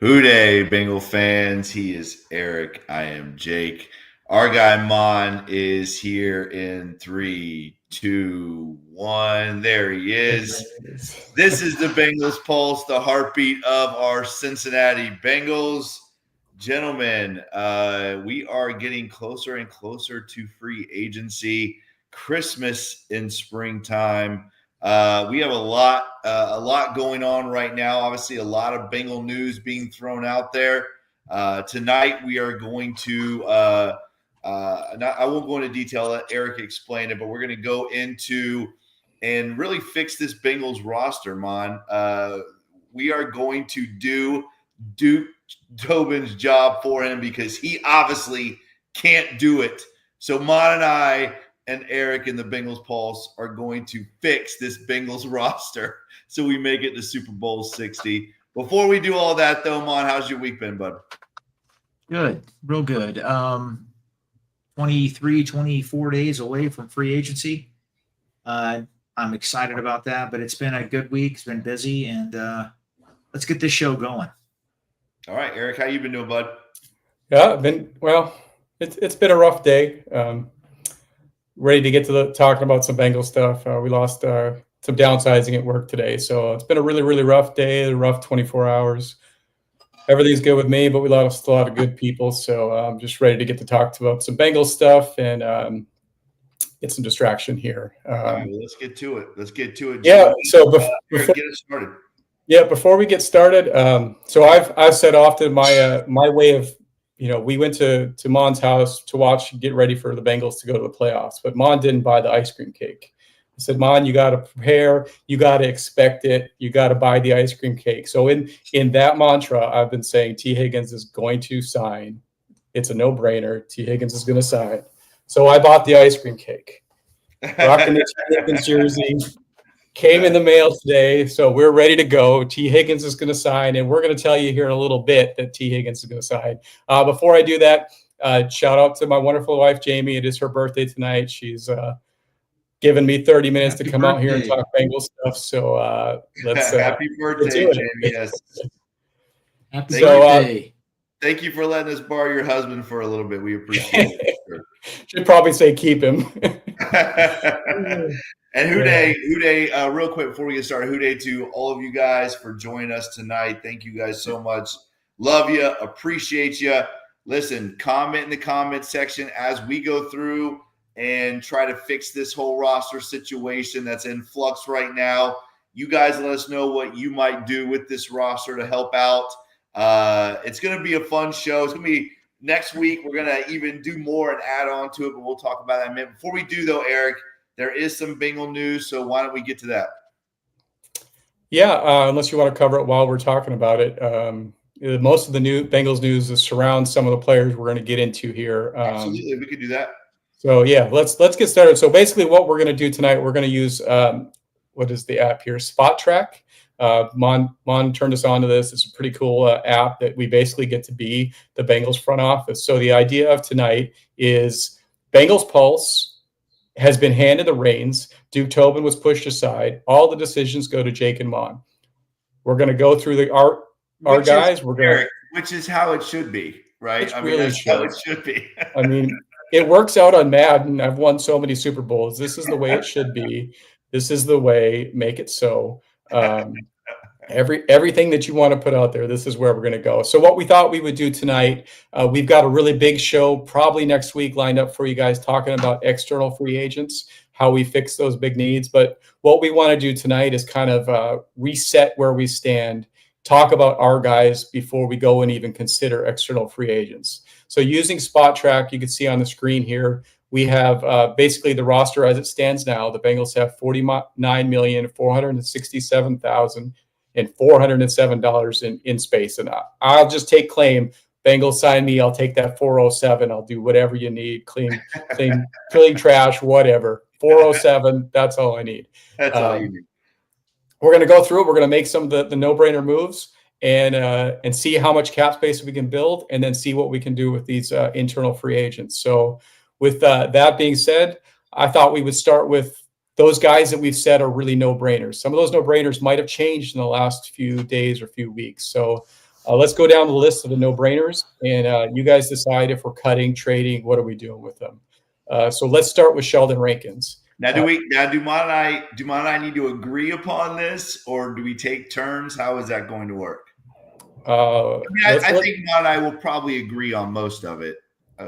Hooday, Bengal fans. He is Eric. I am Jake. Our guy Mon is here in 3, 2, 1. There he is. This is the Bengals Pulse, the heartbeat of our Cincinnati Bengals. Gentlemen, we are getting closer and closer to free agency. Christmas in springtime. We have a lot going on right now. Obviously, a lot of Bengal news being thrown out there. Tonight, we are going to. I won't go into detail. Let Eric explain it, but we're going to go into and really fix this Bengals roster, Mon. We are going to do Duke Tobin's job for him because he obviously can't do it. So Mon and I and Eric and the Bengals Pulse are going to fix this Bengals roster so we make it to Super Bowl 60. Before we do all that, though, Mon, how's your week been, bud? Good, real good. 23, 24 days away from free agency. I'm excited about that, but it's been a good week. It's been busy, and let's get this show going. All right, Eric, how you been doing, bud? Yeah, it's been a rough day. Ready to get to talking about some Bengal stuff. We lost some downsizing at work today, so it's been a really, really rough day, a rough 24 hours. Everything's good with me, but we lost a lot of good people, so I'm just ready to get to talk about some Bengal stuff and get some distraction here. All right, well, let's get to it. Yeah, so Eric, get us started. Yeah, before we get started, so I've said often my way of, we went to Mon's house to watch, get ready for the Bengals to go to the playoffs, but Mon didn't buy the ice cream cake. I said, Mon, you got to prepare, you got to expect it, you got to buy the ice cream cake. So in that mantra, I've been saying T. Higgins is going to sign. It's a no-brainer. T. Higgins is going to sign. So I bought the ice cream cake. Rocking the T. Higgins jersey. Came in the mail today, so we're ready to go. T. Higgins is going to sign, and we're going to tell you here in a little bit that T. Higgins is going to sign. Before I do that, shout out to my wonderful wife, Jamie. It is her birthday tonight. She's given me 30 minutes to come out here and talk Bengal stuff. So let's happy birthday, Jamie. Yes. Happy birthday. Thank you for letting us borrow your husband for a little bit. We appreciate it. Should probably say keep him. And Hooday, real quick before we get started, Hooday to all of you guys for joining us tonight. Thank you guys so much. Love you. Appreciate you. Listen, comment in the comment section as we go through and try to fix this whole roster situation that's in flux right now. You guys let us know what you might do with this roster to help out. It's going to be a fun show. It's going to be next week. We're going to even do more and add on to it, but we'll talk about that in a minute. Before we do, though, Eric, there is some Bengal news, so why don't we get to that? Yeah, unless you want to cover it while we're talking about it. Most of the new Bengals news is surrounds some of the players we're going to get into here. Absolutely, we could do that. So yeah, let's get started. So basically, what we're going to do tonight, we're going to use what is the app here? Spot Track. Mon turned us on to this. It's a pretty cool app that we basically get to be the Bengals front office. So the idea of tonight is Bengals Pulse has been handed the reins. Duke Tobin was pushed aside. All the decisions go to Jake and Mon. We're going to go through our guys. Which is how it should be, right? How it should be. I mean, it works out on Madden. I've won so many Super Bowls. This is the way it should be. This is the way. Make it so. Everything that you want to put out there, this is where we're going to go. So what we thought we would do tonight, we've got a really big show probably next week lined up for you guys talking about external free agents, how we fix those big needs. But what we want to do tonight is kind of reset where we stand, talk about our guys before we go and even consider external free agents. So using Spot Track, you can see on the screen here, we have basically the roster as it stands now. The Bengals have $49,467,407 in space. And I'll just take claim. Bengals sign me. I'll take that 407. I'll do whatever you need. Clean trash, whatever. 407. That's all I need. That's all you need. We're going to go through it. We're going to make some of the no-brainer moves and see how much cap space we can build, and then see what we can do with these internal free agents. So with that being said, I thought we would start with those guys that we've said are really no-brainers. Some of those no-brainers might have changed in the last few days or few weeks. So Let's go down the list of the no-brainers, and you guys decide if we're cutting, trading, what are we doing with them. So let's start with Sheldon Rankins. Now, do Mon and I need to agree upon this, or do we take turns? How is that going to work? I think Mon and I will probably agree on most of it.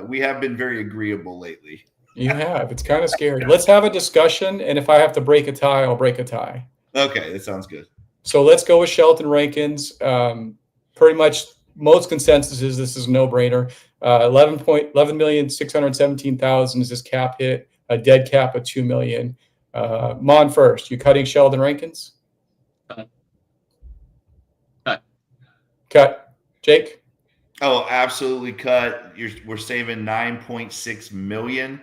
We have been very agreeable lately. You have. It's kind of scary. Let's have a discussion, and if I have to break a tie, I'll break a tie. Okay, that sounds good. So let's go with Sheldon Rankins. Pretty much most consensus is this is a no-brainer. 11,617,000 is his cap hit. A dead cap of $2 million. Mon first. You cutting Sheldon Rankins? Cut. Jake? Oh, absolutely cut. We're saving $9.6 million,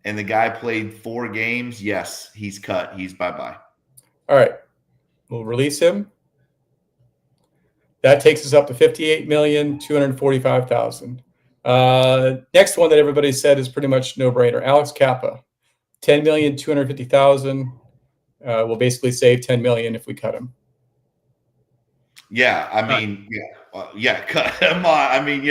and the guy played 4 games. Yes, he's cut. He's bye-bye. All right. We'll release him. That takes us up to $58,245,000. Next one that everybody said is pretty much no-brainer. Alex Kappa, $10,250,000. We'll basically save $10 million if we cut him. Yeah, I mean, cut him on. I mean,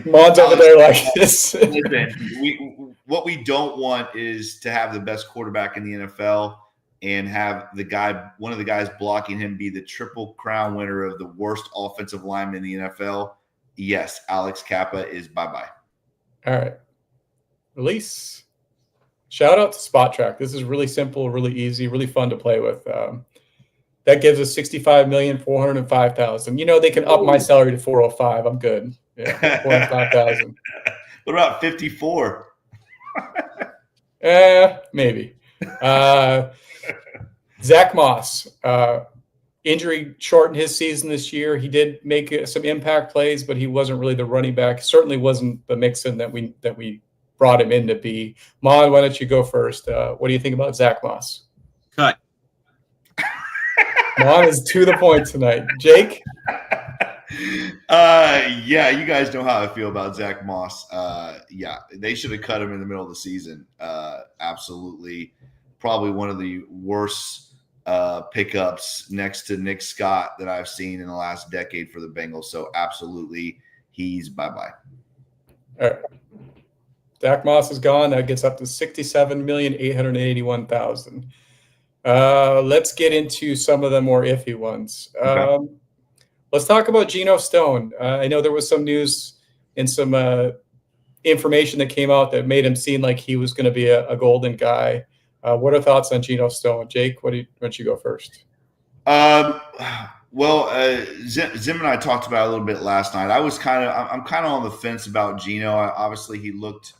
Mon's over there like this. Listen, what we don't want is to have the best quarterback in the NFL and have one of the guys blocking him be the Triple Crown winner of the worst offensive lineman in the NFL. Yes, Alex Kappa is bye-bye. All right. Release. Shout out to Spot Track. This is really simple, really easy, really fun to play with. That gives us $65,405,000. You know, they can up my salary to $405. I'm good. Yeah, $405,000. What about 54? Maybe. Zach Moss, injury shortened his season this year. He did make some impact plays, but he wasn't really the running back. Certainly wasn't the Mixon that we brought him in to be. Mon, why don't you go first? What do you think about Zach Moss? Cut. Mon is to the point tonight. Jake? Yeah, you guys know how I feel about Zach Moss. Yeah, they should have cut him in the middle of the season. Absolutely. Probably one of the worst pickups next to Nick Scott that I've seen in the last decade for the Bengals. So absolutely, he's bye-bye. All right. Zach Moss is gone. That gets up to $67,881,000. Let's get into some of the more iffy ones. Okay. Let's talk about Geno Stone. I know there was some news and some information that came out that made him seem like he was going to be a golden guy. What are thoughts on Geno Stone? Jake, why don't you go first? Well, Zim and I talked about it a little bit last night. I'm kind of on the fence about Geno. Obviously, he looked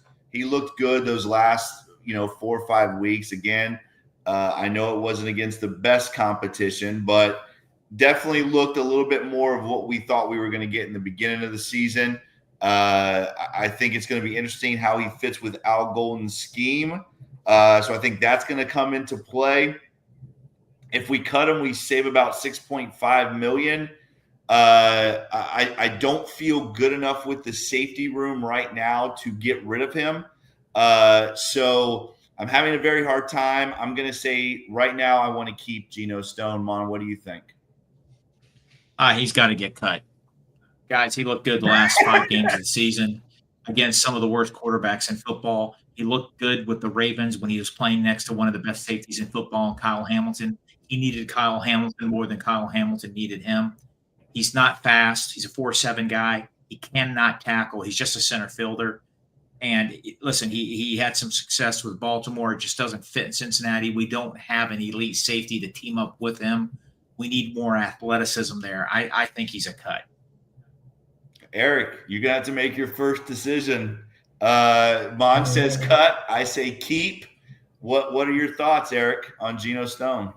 good those last 4 or 5 weeks. Again, I know it wasn't against the best competition, but definitely looked a little bit more of what we thought we were going to get in the beginning of the season. I think it's going to be interesting how he fits with Al Golden's scheme. So I think that's going to come into play. If we cut him, we save about $6.5 million. I don't feel good enough with the safety room right now to get rid of him. So I'm having a very hard time. I'm going to say right now I want to keep Geno Stone. Mon, what do you think? He's got to get cut. Guys, he looked good the last 5 games of the season against some of the worst quarterbacks in football. He looked good with the Ravens when he was playing next to one of the best safeties in football, Kyle Hamilton. He needed Kyle Hamilton more than Kyle Hamilton needed him. He's not fast. He's a 4.7 guy. He cannot tackle. He's just a center fielder. And listen, he had some success with Baltimore. It just doesn't fit in Cincinnati. We don't have an elite safety to team up with him. We need more athleticism there. I think he's a cut. Eric, you got to make your first decision. Mon says cut. I say keep. What are your thoughts, Eric, on Geno Stone?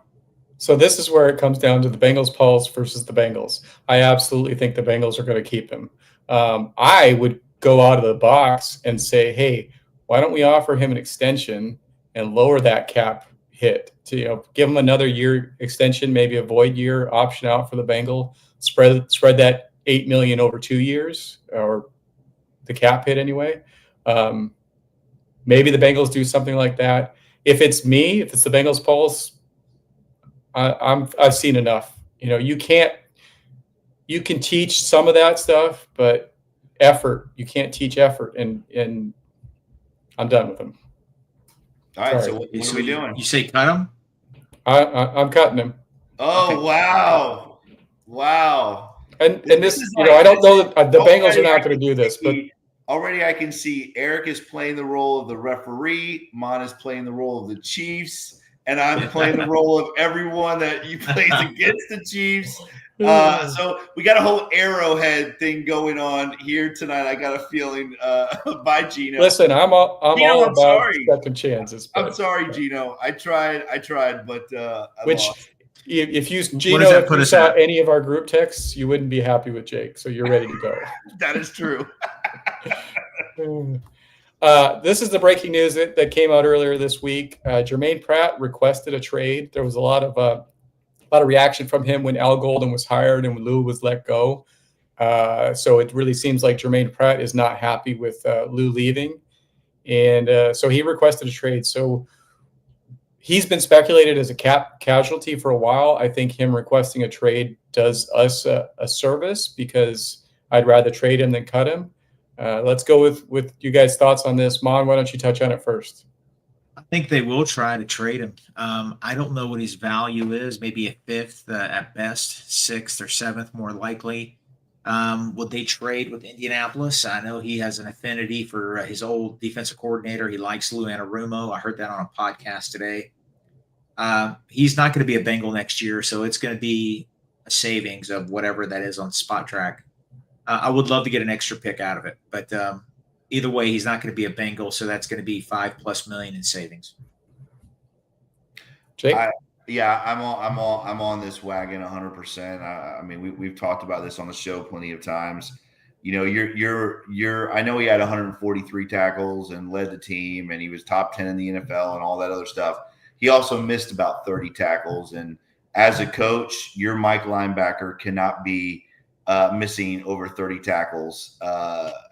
So this is where it comes down to the Bengals Pulse versus the Bengals. I absolutely think the Bengals are going to keep him. I would go out of the box and say, hey, why don't we offer him an extension and lower that cap hit to give him another year extension, maybe a void year option out for the Bengal, spread that $8 million over 2 years, or the cap hit anyway. Maybe the Bengals do something like that. If it's me, if it's the Bengals Pulse, I've seen enough. You can't you can teach some of that stuff, but effort, you can't teach effort. And I'm done with him. All right, Sorry. so what are we doing? You say cut him? I'm cutting him. Oh, Okay. wow. And This this, is you like- know, I don't know that the Bengals already are I not going to do this, but already I can see Eric is playing the role of the referee, Mon is playing the role of the Chiefs, and I'm playing the role of everyone that you plays against the Chiefs. So we got a whole Arrowhead thing going on here tonight. I got a feeling by Gino. Listen, I'm all about sorry. second chances. But, I'm sorry, Gino. I tried, but I lost. If you, What Gino, does that if put you us saw at? any of our group texts, you wouldn't be happy with Jake. So you're ready to go. That is true. This is the breaking news that came out earlier this week. Jermaine Pratt requested a trade. There was a lot of reaction from him when Al Golden was hired and when Lou was let go. So it really seems like Jermaine Pratt is not happy with Lou leaving, and so he requested a trade. So he's been speculated as a cap casualty for a while. I think him requesting a trade does us a service because I'd rather trade him than cut him. Let's go with you guys' thoughts on this. Mon, why don't you touch on it first? I think they will try to trade him. I don't know what his value is. Maybe a fifth at best, sixth or seventh, more likely. Would they trade with Indianapolis? I know he has an affinity for his old defensive coordinator. He likes Lou Anarumo. I heard that on a podcast today. He's not going to be a Bengal next year, so it's going to be a savings of whatever that is on Spot Track. I would love to get an extra pick out of it, but either way, he's not going to be a Bengal, so that's going to be $5+ million in savings. Jake? I'm on this wagon 100%. I mean, we've talked about this on the show plenty of times. You know, I know he had 143 tackles and led the team, and he was top 10 in the NFL and all that other stuff. He also missed about 30 tackles, and as a coach, your Mike linebacker cannot be missing over 30 tackles,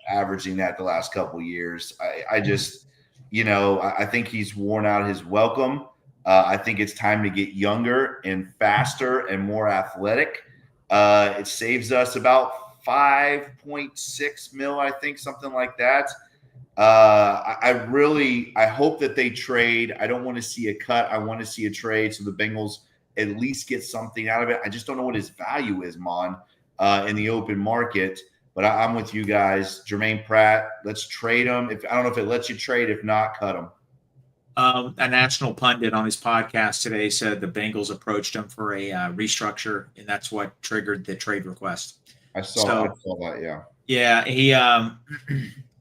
averaging that the last couple of years. I just, I think he's worn out his welcome. I think it's time to get younger and faster and more athletic. It saves us about 5.6 mil, I think, something like that. I hope that they trade. I don't want to see a cut. I want to see a trade so the Bengals at least get something out of it. I just don't know what his value is, Mon, in the open market. But I'm with you guys. Jermaine Pratt, let's trade him. I don't know if it lets you trade. If not, cut him. A national pundit on his podcast today said the Bengals approached him for a restructure, and that's what triggered the trade request. I saw that. Yeah. Yeah. He.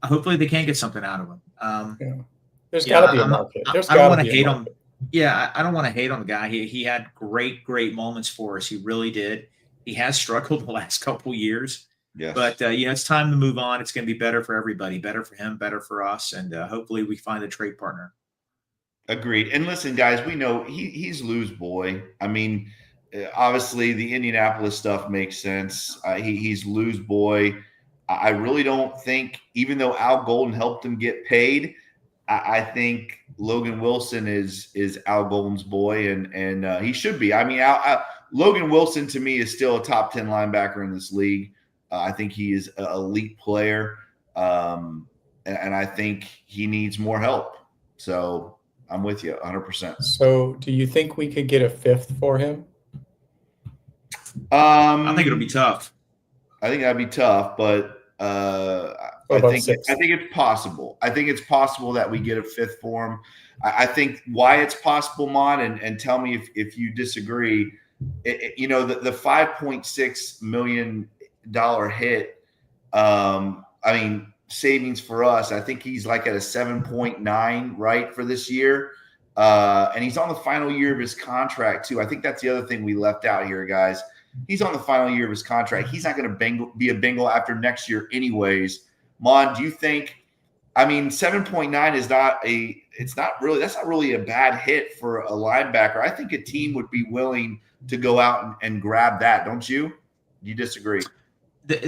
Hopefully, they can get something out of him. There's got to be a market. I don't want to hate him. Yeah, I don't want to hate on the guy. He had great moments for us. He really did. He has struggled the last couple years. Yes. But it's time to move on. It's going to be better for everybody. Better for him. Better for us. And hopefully, we find a trade partner. Agreed. And listen, guys, we know he's Lou's boy. I mean, obviously the Indianapolis stuff makes sense. He's Lou's boy. I really don't think, even though Al Golden helped him get paid, I think Logan Wilson is Al Golden's boy, and he should be. I mean, Logan Wilson to me is still a top 10 linebacker in this league. I think he is an elite player, and I think he needs more help. So I'm with you 100%. So do you think we could get a fifth for him? I think it'll be tough. I think that'd be tough, but I think it's possible. I think it's possible that we get a fifth for him. I think why it's possible, Mon, and tell me if you disagree. The $5.6 million hit. I mean, savings for us. I think he's like at a 7.9 right for this year, and he's on the final year of his contract too. I think that's the other thing we left out here, guys. He's on the final year of his contract. He's not going to be a Bengal after next year anyways. Mon, do you think – I mean, 7.9 is that's not really a bad hit for a linebacker. I think a team would be willing to go out and grab that, don't you? Do you disagree?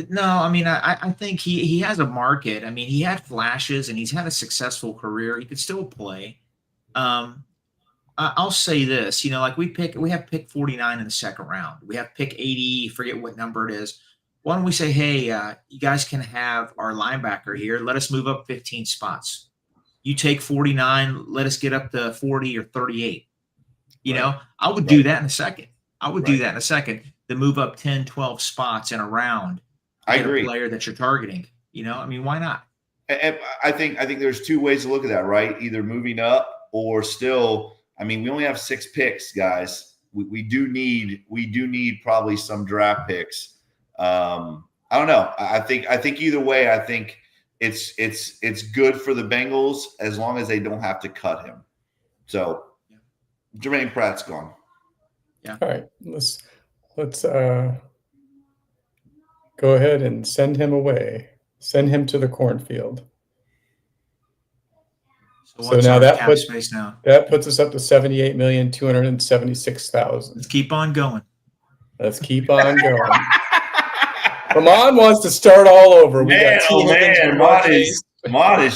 No, I mean, I think he has a market. I mean, he had flashes and he's had a successful career. He could still play. I'll say this, like we have pick 49 in the second round. We have pick 80, forget what number it is. Why don't we say, hey, you guys can have our linebacker here. Let us move up 15 spots. You take 49. Let us get up to 40 or 38. You know, I would do that in a second. I would do that in a second to move up 10, 12 spots in a round. I agree. A player that you're targeting. You know, I mean, why not? And I think there's two ways to look at that, right? Either moving up or still. I mean, we only have 6 picks, guys. We do need probably some draft picks. I don't know. I think either way, I think it's good for the Bengals as long as they don't have to cut him. So Jermaine Pratt's gone. Yeah. All right. Let's go ahead and send him away. Send him to the cornfield. So now that puts us up to 78,276,000. Let's keep on going. Let's keep on going. Ramon wants to start all over. Man, Mod is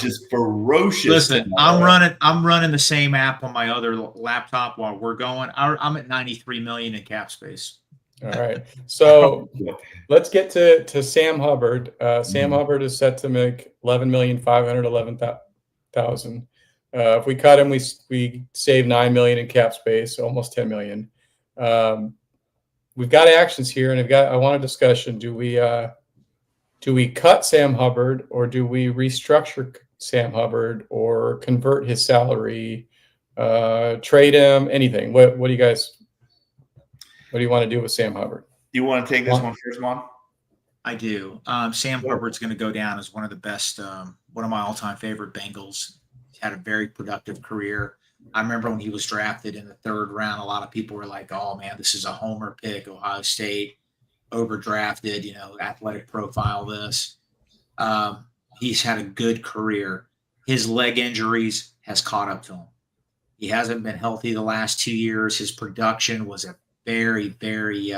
just ferocious. Listen, I'm running the same app on my other laptop while we're going. I'm at 93 million in cap space. All right. So let's get to Sam Hubbard. Sam Hubbard is set to make $11,511,000. If we cut him, we save $9 million in cap space, almost $10 million. We've got actions here, and I want a discussion. Do we cut Sam Hubbard, or do we restructure Sam Hubbard, or convert his salary, trade him, anything? What do you guys? What do you want to do with Sam Hubbard? You want to take this one first, Mon? I do. Sam Hubbard's going to go down as one of the best, one of my all-time favorite Bengals. He's had a very productive career. I remember when he was drafted in the 3rd round, a lot of people were like, oh, man, this is a homer pick, Ohio State, overdrafted, you know, athletic profile this. He's had a good career. His leg injuries has caught up to him. He hasn't been healthy the last 2 years. His production was a very, very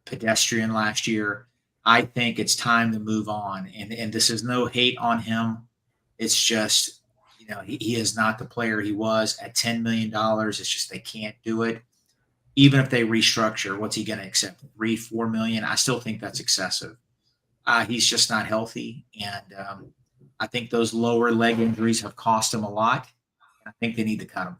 pedestrian last year. I think it's time to move on. And this is no hate on him. It's just, you know, he is not the player he was at $10 million. It's just they can't do it. Even if they restructure, what's he going to accept? $3-4 million? I still think that's excessive. He's just not healthy. And I think those lower leg injuries have cost him a lot. I think they need to cut him.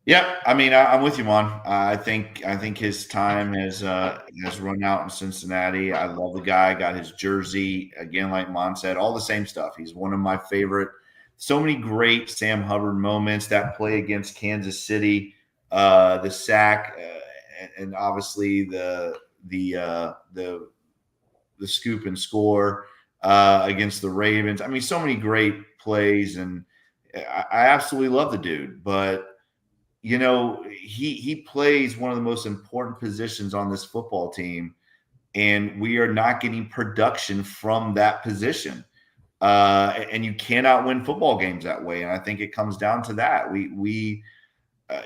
Yeah, I mean, I'm with you, Mon. I think his time has run out in Cincinnati. I love the guy. Got his jersey again, like Mon said, all the same stuff. He's one of my favorite. So many great Sam Hubbard moments. That play against Kansas City, the sack, and obviously the scoop and score against the Ravens. I mean, so many great plays, and I absolutely love the dude, but. You know, he plays one of the most important positions on this football team, and we are not getting production from that position. And you cannot win football games that way. And I think it comes down to that.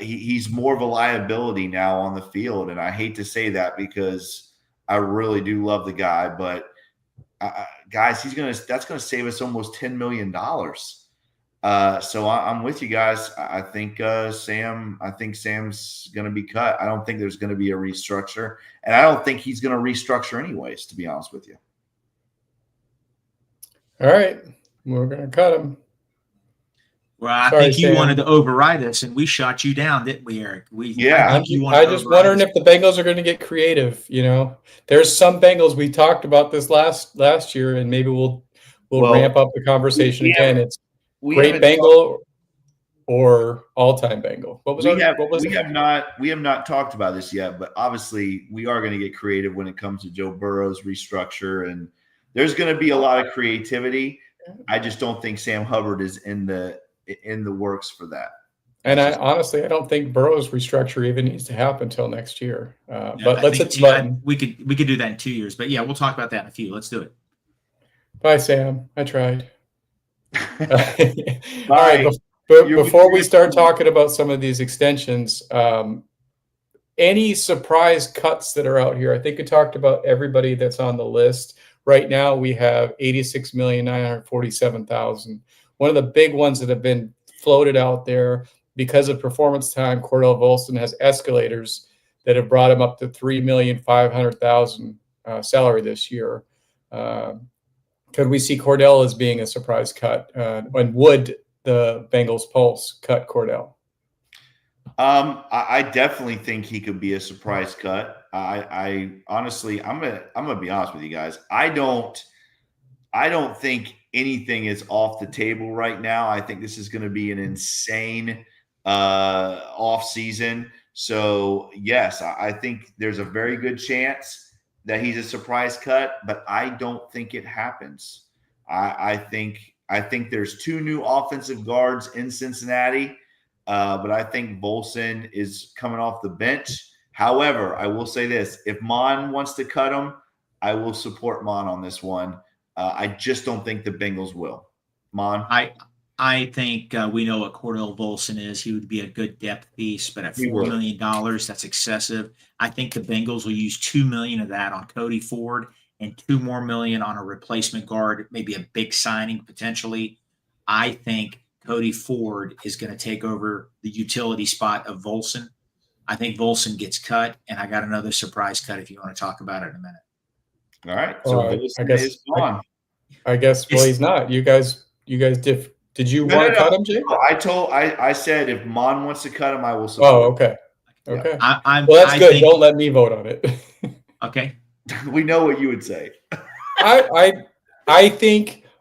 He's more of a liability now on the field, and I hate to say that because I really do love the guy, but guys, that's gonna save us almost $10 million. So I'm with you guys. I think Sam's going to be cut. I don't think there's going to be a restructure, and I don't think he's going to restructure anyways, to be honest with you. All right, we're going to cut him. Well, I think you wanted to override us, and we shot you down, didn't we, Eric? I just wondering if the Bengals are going to get creative. You know, there's some Bengals we talked about this last year, and maybe we'll ramp up the conversation again. It's great Bengal or all-time Bengal? We have not talked about this yet, but obviously we are going to get creative when it comes to Joe Burrow's restructure, and there's going to be a lot of creativity. I just don't think Sam Hubbard is in the works for that. And I don't think Burrow's restructure even needs to happen until next year. But let's hit the button. We could do that in 2 years, but yeah, we'll talk about that in a few. Let's do it. Bye, Sam. I tried. All right. Before we start talking about some of these extensions, any surprise cuts that are out here? I think we talked about everybody that's on the list. Right now, we have 86,947,000. One of the big ones that have been floated out there because of performance time, Cordell Volson has escalators that have brought him up to $3,500,000 salary this year. Could we see Cordell as being a surprise cut? And would the Bengals Pulse cut Cordell? I definitely think he could be a surprise cut. I honestly, I'm gonna be honest with you guys. I don't think anything is off the table right now. I think this is going to be an insane off season. So yes, I think there's a very good chance that he's a surprise cut, but I don't think it happens. I think there's 2 new offensive guards in Cincinnati. But I think Volson is coming off the bench. However, I will say this. If Mon wants to cut him, I will support Mon on this one. I just don't think the Bengals will. Mon? I think we know what Cordell Volson is. He would be a good depth piece, but at $4 million, that's excessive. I think the Bengals will use $2 million of that on Cody Ford and $2 more million on a replacement guard, maybe a big signing potentially. I think Cody Ford is going to take over the utility spot of Volson. I think Volson gets cut, and I got another surprise cut if you want to talk about it in a minute. All right. So Volson is gone. I guess. Well, he's not. You guys did you want to cut him, Jake? I said if Mon wants to cut him, I will support. Oh, okay. Okay. Yeah. Well, that's good. Don't let me vote on it. Okay. We know what you would say. I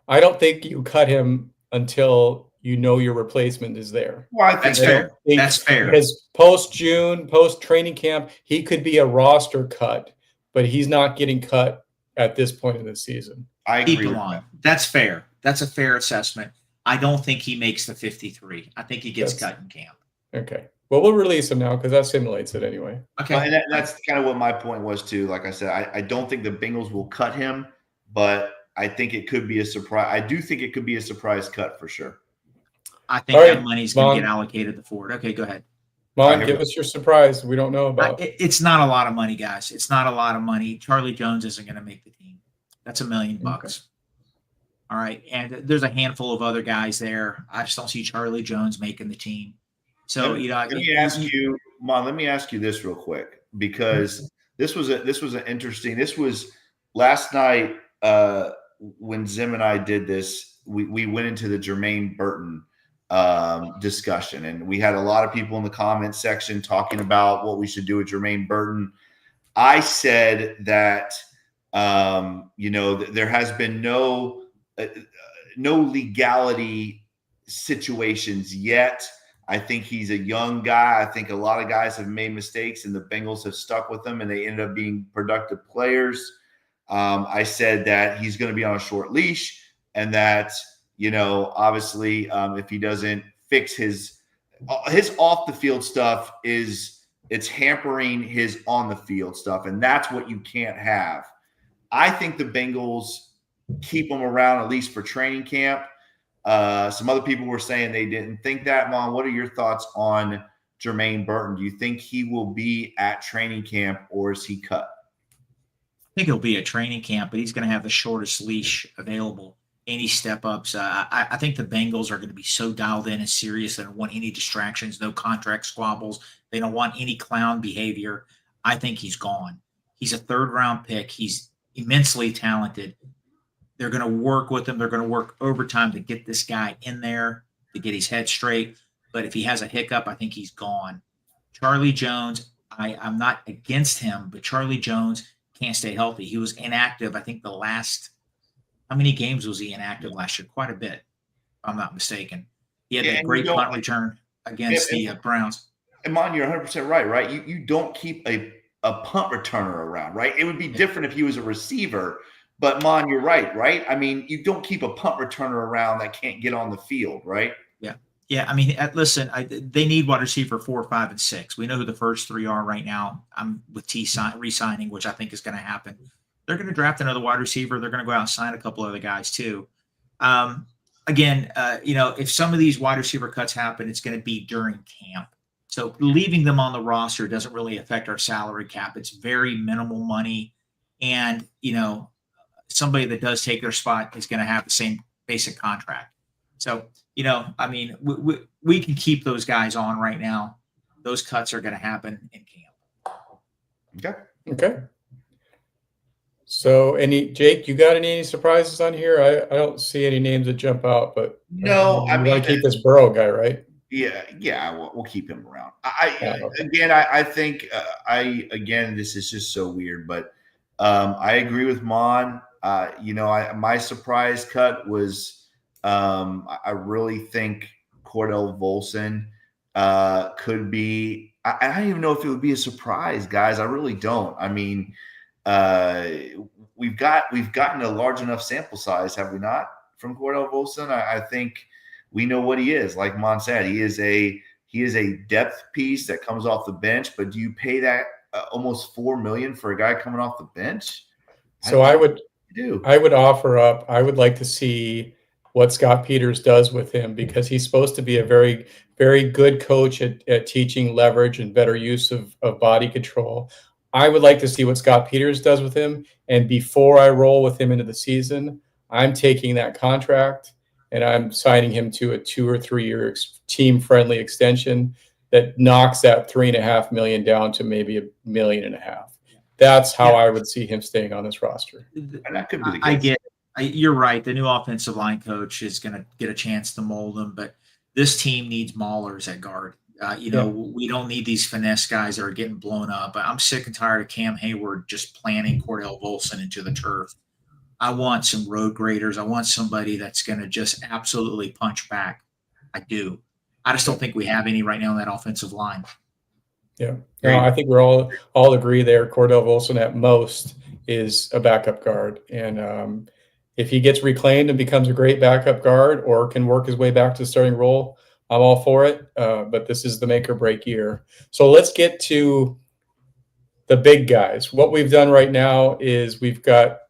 don't think you cut him until you know your replacement is there. Well, I think that's fair. That's fair. Because post-June, post-training camp, he could be a roster cut, but he's not getting cut at this point in the season. I agree. Keep him on. That's fair. That's a fair assessment. I don't think he makes the 53. I think he gets cut in camp. Okay. Well, we'll release him now because that simulates it anyway. Okay. Well, and that's kind of what my point was too. Like I said, I don't think the Bengals will cut him, but I think it could be a surprise. I do think it could be a surprise cut for sure. I think that money's going to get allocated to Ford. Okay, go ahead. Mon, give us your surprise. We don't know about. It's not a lot of money, guys. It's not a lot of money. Charlie Jones isn't going to make the team. That's $1 million. Okay. All right, and there's a handful of other guys there. I just don't see Charlie Jones making the team. So let me ask you, Mon. Let me ask you this real quick because this was an interesting. This was last night when Zim and I did this. We went into the Jermaine Burton discussion, and we had a lot of people in the comment section talking about what we should do with Jermaine Burton. I said that there has been no legality situations yet. I think he's a young guy. I think a lot of guys have made mistakes, and the Bengals have stuck with them, and they ended up being productive players. I said that he's going to be on a short leash, and that obviously, if he doesn't fix his off the field stuff, it's hampering his on the field stuff, and that's what you can't have. I think the Bengals keep him around at least for training camp. Some other people were saying they didn't think that. Mom, what are your thoughts on Jermaine Burton? Do you think he will be at training camp, or is he cut? I think he'll be at training camp, but he's going to have the shortest leash available. Any step-ups. I think the Bengals are going to be so dialed in and serious. They don't want any distractions, no contract squabbles. They don't want any clown behavior. I think he's gone. He's a third-round pick. He's immensely talented. They're going to work with him. They're going to work overtime to get this guy in there, to get his head straight. But if he has a hiccup, I think he's gone. Charlie Jones, I'm not against him, but Charlie Jones can't stay healthy. He was inactive, I think, how many games was he inactive last year? Quite a bit, if I'm not mistaken. He had a great punt return against the Browns. And Mon, you're 100% right? You don't keep a punt returner around, right? It would be different if he was a receiver. But, Mon, you're right? I mean, you don't keep a punt returner around that can't get on the field, right? Yeah. Yeah, I mean, listen, they need wide receiver 4, 5, and 6. We know who the first 3 are right now. I'm with T re-signing, which I think is going to happen. They're going to draft another wide receiver. They're going to go out and sign a couple other guys too. If some of these wide receiver cuts happen, it's going to be during camp. So leaving them on the roster doesn't really affect our salary cap. It's very minimal money. And, somebody that does take their spot is going to have the same basic contract. So, we can keep those guys on right now. Those cuts are going to happen in camp. Okay. Okay. So, Jake, you got any surprises on here? I don't see any names that jump out, but No, I you mean, want to keep this Burrow guy, right? yeah, we'll keep him around. Okay. Again, I think this is just so weird, but I agree with Mon. My surprise cut was I really think Cordell Volson could be. I don't even know if it would be a surprise, guys. I really don't. I mean, uh, we've gotten a large enough sample size, have we not, from Cordell Volson? I think we know what he is. Like Mon said, he is a depth piece that comes off the bench. But do you pay that almost $4 million for a guy coming off the bench? So I would offer up. I would like to see what Scott Peters does with him, because he's supposed to be a very, very good coach at teaching leverage and better use of body control. I would like to see what Scott Peters does with him. And before I roll with him into the season, I'm taking that contract and I'm signing him to a 2 or 3 year team-friendly extension that knocks that $3.5 million down to maybe $1.5 million. That's how I would see him staying on this roster. And that could be the case. I get it. You're right. The new offensive line coach is going to get a chance to mold them, but this team needs maulers at guard. We don't need these finesse guys that are getting blown up. I'm sick and tired of Cam Hayward just planting Cordell Volson into the turf. I want some road graders. I want somebody that's going to just absolutely punch back. I do. I just don't think we have any right now on that offensive line. Yeah, no, I think we're all agree there. Cordell Volson at most is a backup guard, and if he gets reclaimed and becomes a great backup guard or can work his way back to the starting role, I'm all for it. But this is the make or break year. So let's get to the big guys. What we've done right now is we've got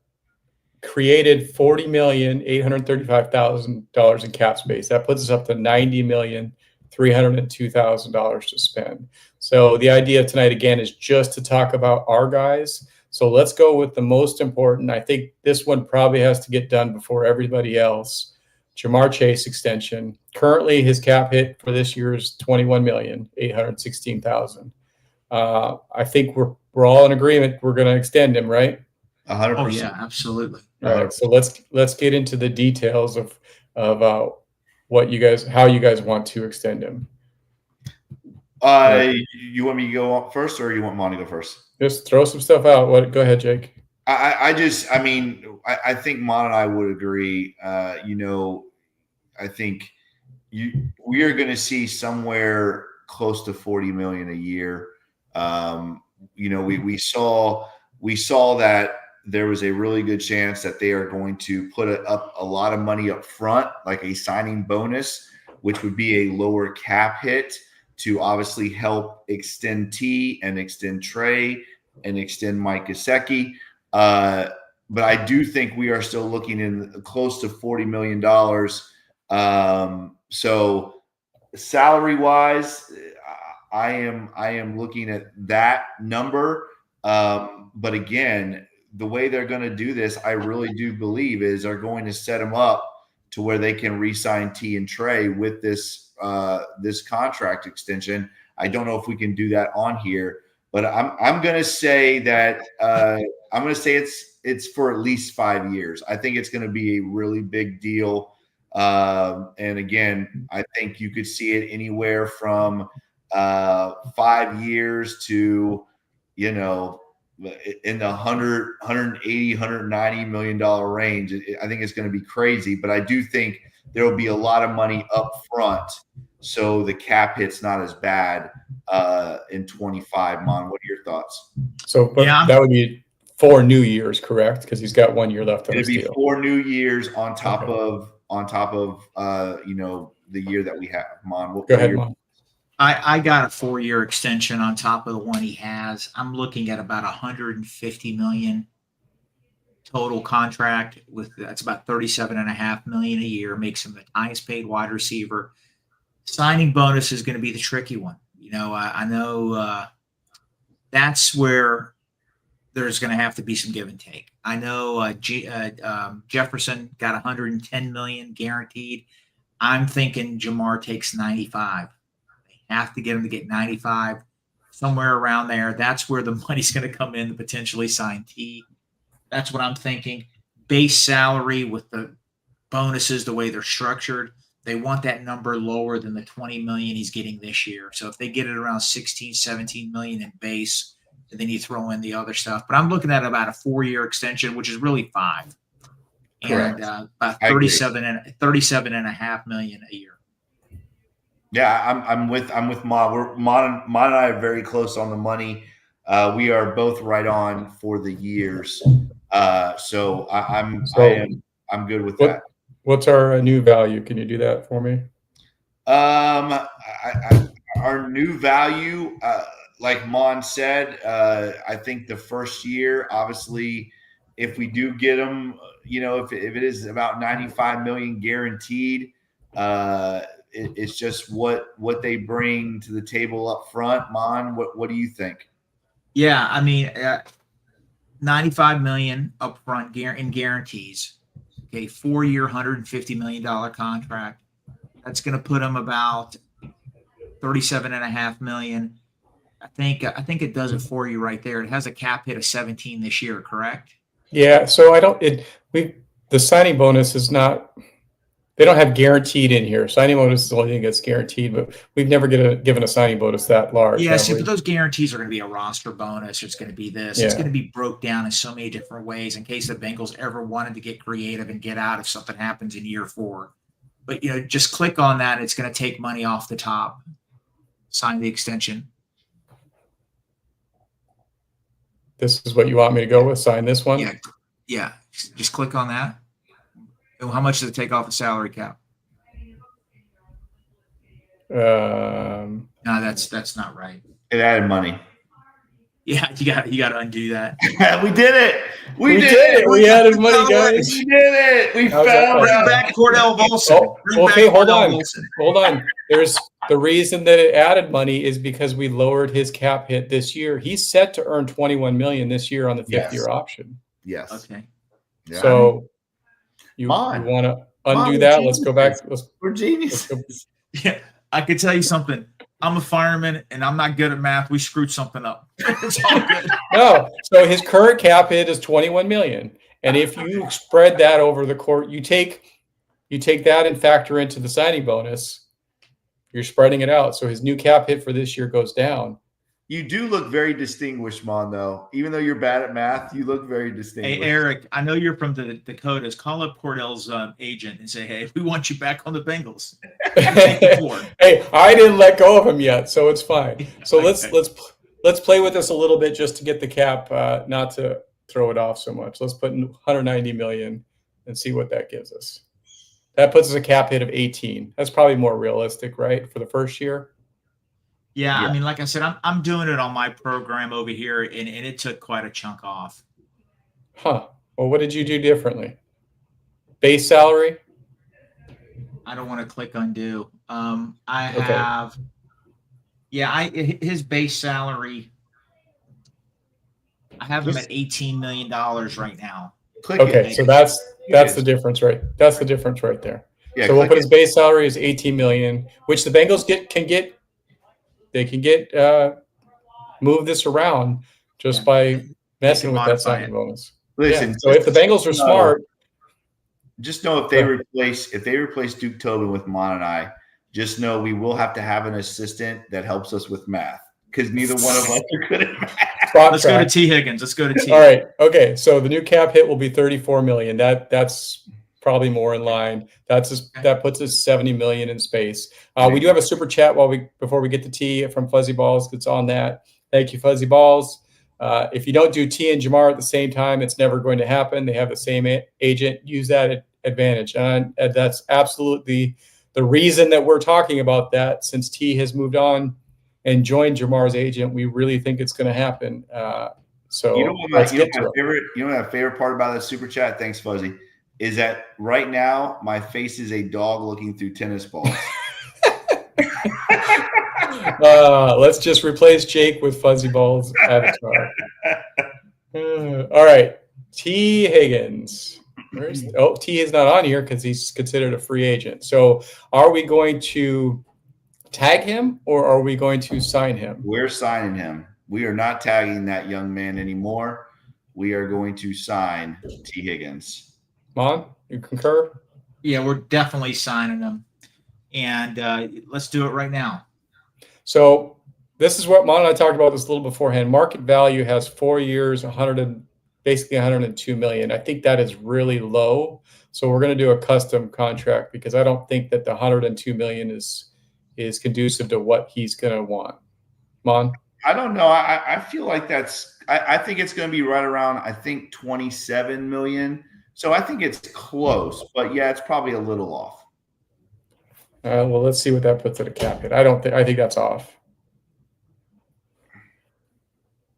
created $40,835,000 in cap space. That puts us up to $90,302,000 to spend. So the idea tonight, again, is just to talk about our guys. So let's go with the most important. I think this one probably has to get done before everybody else. Jamar Chase extension. Currently, his cap hit for this year is $21,816,000. I think we're all in agreement. We're going to extend him, right? 100%. Oh yeah, absolutely. All right, so let's get into the details of how you guys want to extend him. You want me to go first, or you want Mon to go first? Just throw some stuff out. Go ahead, Jake. I think Mon and I would agree. I think we are going to see somewhere close to $40 million a year. We saw that there was a really good chance that they are going to put up a lot of money up front, like a signing bonus, which would be a lower cap hit to obviously help extend T and extend Trey and extend Mike Gesicki. But I do think we are still looking in close to $40 million. So salary wise, I am looking at that number. But again, the way they're going to do this, I really do believe, is they're going to set them up to where they can re-sign T and Trey with this contract extension. I don't know if we can do that on here, but I'm going to say that it's for at least 5 years. I think it's going to be a really big deal. And again, I think you could see it anywhere from 5 years to, in the 180, $190 million range. I think it's going to be crazy, but I do think there will be a lot of money up front, so the cap hit's not as bad in 25. Mon, what are your thoughts? So that would be 4 new years, correct? Because he's got 1 year left on his deal. It'd be 4 new years on top of the year that we have. Mon, go ahead, Mon. I got a 4-year extension on top of the one he has. I'm looking at about $150 million total contract. That's about $37.5 million a year. Makes him the highest paid wide receiver. Signing bonus is going to be the tricky one. I know that's where there's going to have to be some give and take. I know Jefferson got $110 million guaranteed. I'm thinking Jamar takes 95. Have to get him to get 95. somewhere around there. That's where the money's going to come in to potentially sign T. That's what I'm thinking. Base salary with the bonuses, the way they're structured, they want that number lower than the 20 million he's getting this year. So if they get it around 16, 17 million in base, and then you throw in the other stuff. But I'm looking at about a 4-year extension, which is really 5. Correct. And about 37.5 million a year. Yeah, I'm with Mon. Mon and I are very close on the money. We are both right on for the years. So I'm good with that. What's our new value? Can you do that for me? Our new value, like Mon said, I think the first year, obviously, if we do get them, if it is about 95 million guaranteed, it's just what they bring to the table up front. Mon, what do you think? Yeah, I mean, 95 million upfront in guarantees. Okay, 4-year, $150 million contract. That's going to put them about 37.5 million. I think it does it for you right there. It has a cap hit of 17 this year, correct? Yeah. So the signing bonus is not. They don't have guaranteed in here. Signing bonus is the only thing that's guaranteed, but we've never given a signing bonus that large. Yeah, but those guarantees are going to be a roster bonus. It's going to be this. Yeah. It's going to be broke down in so many different ways in case the Bengals ever wanted to get creative and get out if something happens in year 4. But, just click on that. It's going to take money off the top. Sign the extension. This is what you want me to go with? Sign this one? Yeah. Just click on that. How much does it take off the salary cap? No, that's not right. It added money. Yeah, you got to undo that. We did it. We did it. We added money, guys. We did it. We found Bring back Cordell Volson. Okay, hold on. There's the reason that it added money is because we lowered his cap hit this year. He's set to earn 21 million this year on the 5th-year option. Yes. Okay. Yeah. So you want to undo that? Let's go back. We're geniuses. Yeah, I could tell you something. I'm a fireman, and I'm not good at math. We screwed something up. It's all good. No, so his current cap hit is 21 million, and if you spread that over the court, you take that and factor into the signing bonus. You're spreading it out, so his new cap hit for this year goes down. You do look very distinguished, Mon, though. Even though you're bad at math, you look very distinguished. Hey, Eric, I know you're from the Dakotas. Call up Cordell's agent and say, hey, we want you back on the Bengals. Hey, I didn't let go of him yet, so it's fine. So let's play with this a little bit just to get the cap, not to throw it off so much. Let's put in 190 million and see what that gives us. That puts us a cap hit of 18. That's probably more realistic, right, for the first year? Yeah, I mean, like I said, I'm doing it on my program over here, and it took quite a chunk off. Huh. Well, what did you do differently? Base salary? I don't want to click undo. His base salary, I have him at $18 million right now. Okay, so that's the difference, right? That's the difference right there. Yeah, so we'll put his base salary is 18 million, which the Bengals can get move this around just by messing with that signing bonus. Listen, so if the Bengals are smart, just know if they replace Duke Tobin with Mon and I, just know we will have to have an assistant that helps us with math because neither one of us are good at math. Let's go to T. Higgins. All right. Okay. So the new cap hit will be 34 million. That's probably more in line. That puts us 70 million in space. We do have a super chat before we get to T from Fuzzy Balls. It's on that. Thank you, Fuzzy Balls. If you don't do T and Jamar at the same time, it's never going to happen. They have the same agent. Use that advantage. And that's absolutely the reason that we're talking about that. Since T has moved on and joined Jamar's agent, we really think it's going to happen. So you know what my favorite part about that super chat? Thanks, Fuzzy. Is that right now my face is a dog looking through tennis balls. Let's just replace Jake with Fuzzy Balls avatar. All right, T. Higgins. T is not on here because he's considered a free agent. So are we going to tag him, or are we going to sign him? We're signing him. We are not tagging that young man anymore. We are going to sign T. Higgins. Mon, you concur? Yeah, we're definitely signing him. And let's do it right now. So this is what Mon and I talked about this a little beforehand. Market value has 4 years, basically 102 million. I think that is really low. So we're going to do a custom contract because I don't think that the 102 million is conducive to what he's going to want. Mon? I don't know. I feel like I think it's going to be right around, I think 27 million. So I think it's close, but yeah, it's probably a little off. Well, let's see what that puts at a cap hit. I think that's off.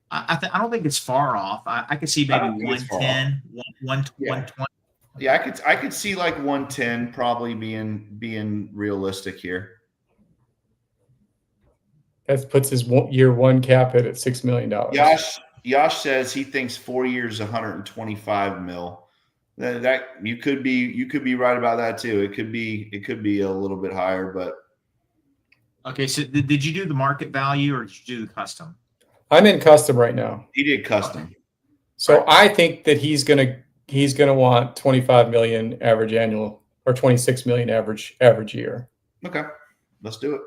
I don't think it's far off. I could see maybe 110, 120. Yeah, I could see like 110 probably being realistic here. That puts his year one cap hit at $6 million. Yash says he thinks 4 years, 125 mil. That you could be right about that too. It could be a little bit higher, but okay. So did you do the market value or did you do the custom? I'm in custom right now. He did custom. Okay. So I think that he's gonna want 25 million average annual or 26 million average year. Okay, let's do it.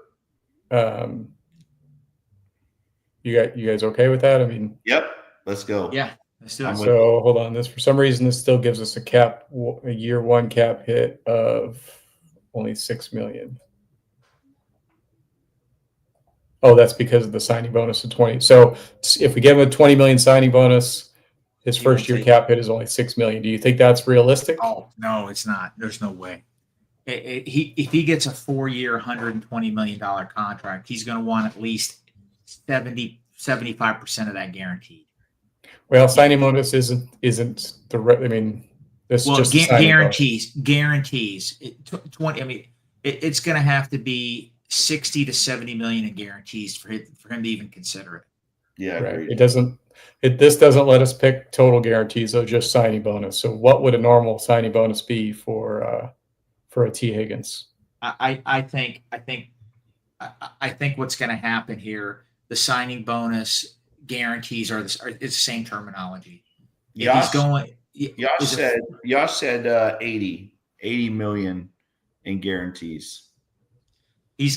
You guys okay with that? I mean, yep. Let's go. Yeah, let's do it. So hold on. This for some reason this still gives us a year one cap hit of only 6 million. Oh, that's because of the signing bonus of 20. So if we give him a 20 million signing bonus, his first year cap hit is only 6 million. Do you think that's realistic? Oh, no, it's not. There's no way. If he gets a 4-year, $120 million contract, he's going to want at least 75% of that guaranteed. Well, signing bonus isn't the. I mean, this is just guarantees. 20. I mean, it's going to have to be 60 to 70 million in guarantees for him to even consider it. Yeah, right. This doesn't let us pick total guarantees, though, just signing bonus. So, what would a normal signing bonus be for a T. Higgins? I think what's going to happen here, the signing bonus guarantees it's the same terminology. Yash said 80 million in guarantees. We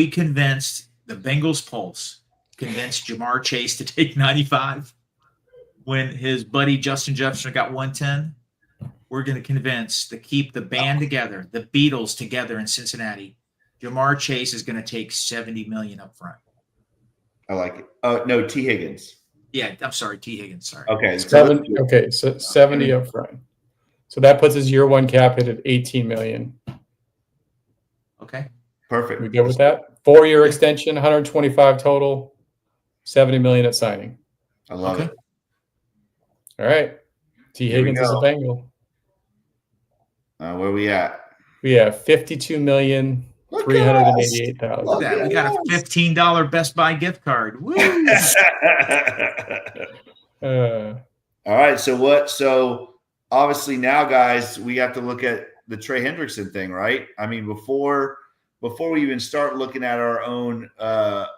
convinced the Bengals Pulse, convinced Jamar Chase to take 95 when his buddy Justin Jefferson got 110. We're going to keep the band together, the Beatles together in Cincinnati. Jamar Chase is going to take 70 million up front. I like it. No, T. Higgins. Yeah, I'm sorry, T. Higgins. Sorry. Okay, so 70 up front. So that puts his year one cap hit at 18 million. Okay. Perfect. We good with that? 4-year extension, 125 total, 70 million at signing. I love it. All right. T. Higgins is a Bengal. Where we at? We have 52,388,000. Look at that. We got a $15 Best Buy gift card. Woo! All right. So obviously now, guys, we have to look at the Trey Hendrickson thing, right? I mean, before we even start looking at our own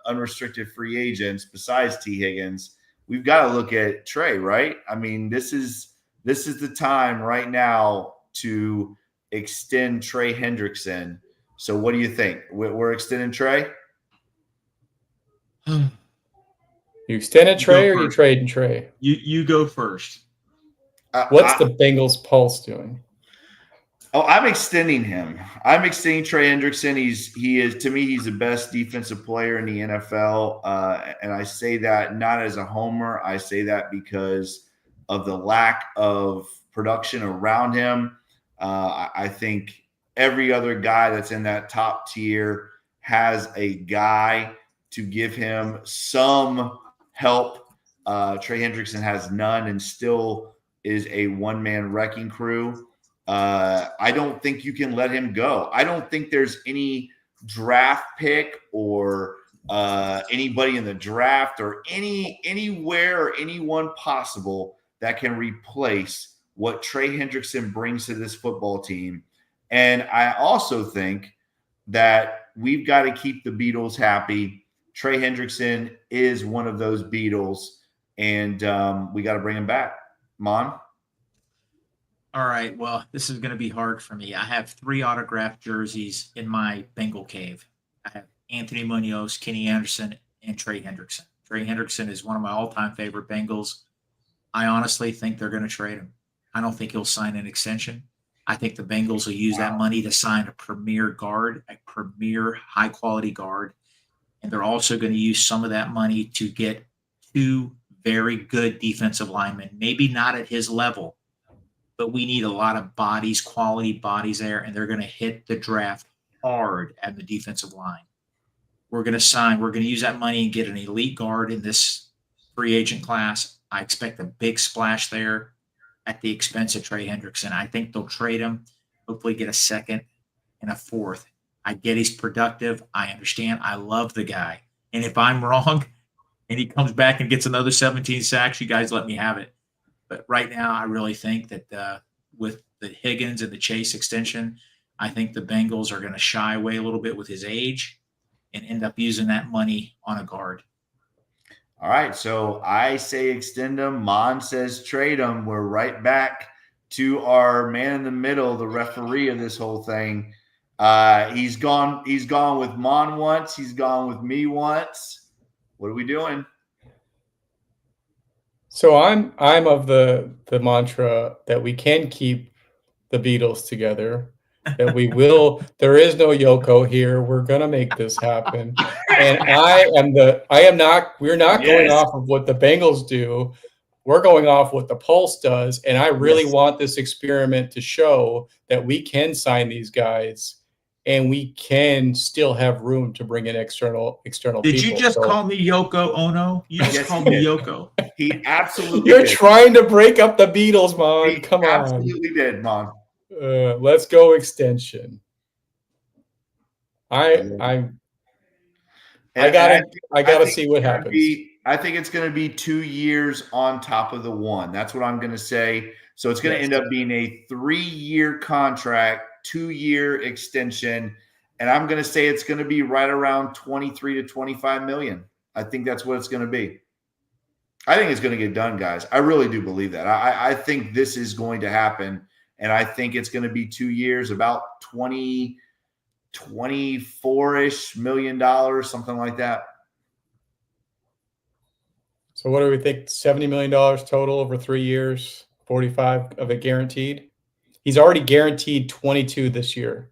unrestricted free agents besides T. Higgins, we've got to look at Trey, right? I mean, this is the time right now to extend Trey Hendrickson. So what do you think? We're extending Trey? You extended Trey or you trading Trey? You go first. What's the Bengals Pulse doing? Oh, I'm extending him. I'm extending Trey Hendrickson. To me, he's the best defensive player in the NFL. And I say that not as a homer. I say that because of the lack of production around him. I think every other guy that's in that top tier has a guy to give him some help. Trey Hendrickson has none and still is a one-man wrecking crew. I don't think you can let him go. I don't think there's any draft pick or anybody in the draft or anywhere or anyone possible that can replace what Trey Hendrickson brings to this football team. And I also think that we've got to keep the Beatles happy. Trey Hendrickson is one of those Beatles, and we got to bring him back. Mon? All right. Well, this is going to be hard for me. I have 3 autographed jerseys in my Bengal cave. I have Anthony Munoz, Kenny Anderson, and Trey Hendrickson. Trey Hendrickson is one of my all-time favorite Bengals. I honestly think they're going to trade him. I don't think he'll sign an extension. I think the Bengals will use that money to sign a premier guard, a premier high-quality guard, and they're also going to use some of that money to get 2 very good defensive linemen, maybe not at his level, but we need a lot of bodies, quality bodies there, and they're going to hit the draft hard at the defensive line. We're going to use that money and get an elite guard in this free agent class. I expect a big splash there at the expense of Trey Hendrickson. I think they'll trade him, hopefully get a 2nd and a 4th. I get he's productive. I understand. I love the guy. And if I'm wrong and he comes back and gets another 17 sacks, you guys let me have it. But right now, I really think that with the Higgins and the Chase extension, I think the Bengals are going to shy away a little bit with his age and end up using that money on a guard. All right, so I say extend him. Mon says trade him. We're right back to our man in the middle, the referee of this whole thing. He's gone with Mon once. He's gone with me once. What are we doing? So I'm of the mantra that we can keep the Beatles together. That we will. There is no Yoko here. We're gonna make this happen. And we're not going off of what the Bengals do. We're going off what the Pulse does. And I really want this experiment to show that we can sign these guys and we can still have room to bring in external people. Did you just call me Yoko Ono? You just called me Yoko. He absolutely You're did. trying to break up the Beatles, Mon. Come on. Absolutely did, Mon. Let's go extension. I gotta see what happens. I think it's going to be 2 years on top of the 1. That's what I'm going to say. So it's going to end up being a 3-year contract, 2-year extension, and I'm going to say it's going to be right around 23 to 25 million. I think that's what it's going to be. I think it's going to get done, guys. I really do believe that. I think this is going to happen. And I think it's going to be 2 years, about $24-ish million, something like that. So what do we think? $70 million total over 3 years, 45 of it guaranteed. He's already guaranteed 22 this year.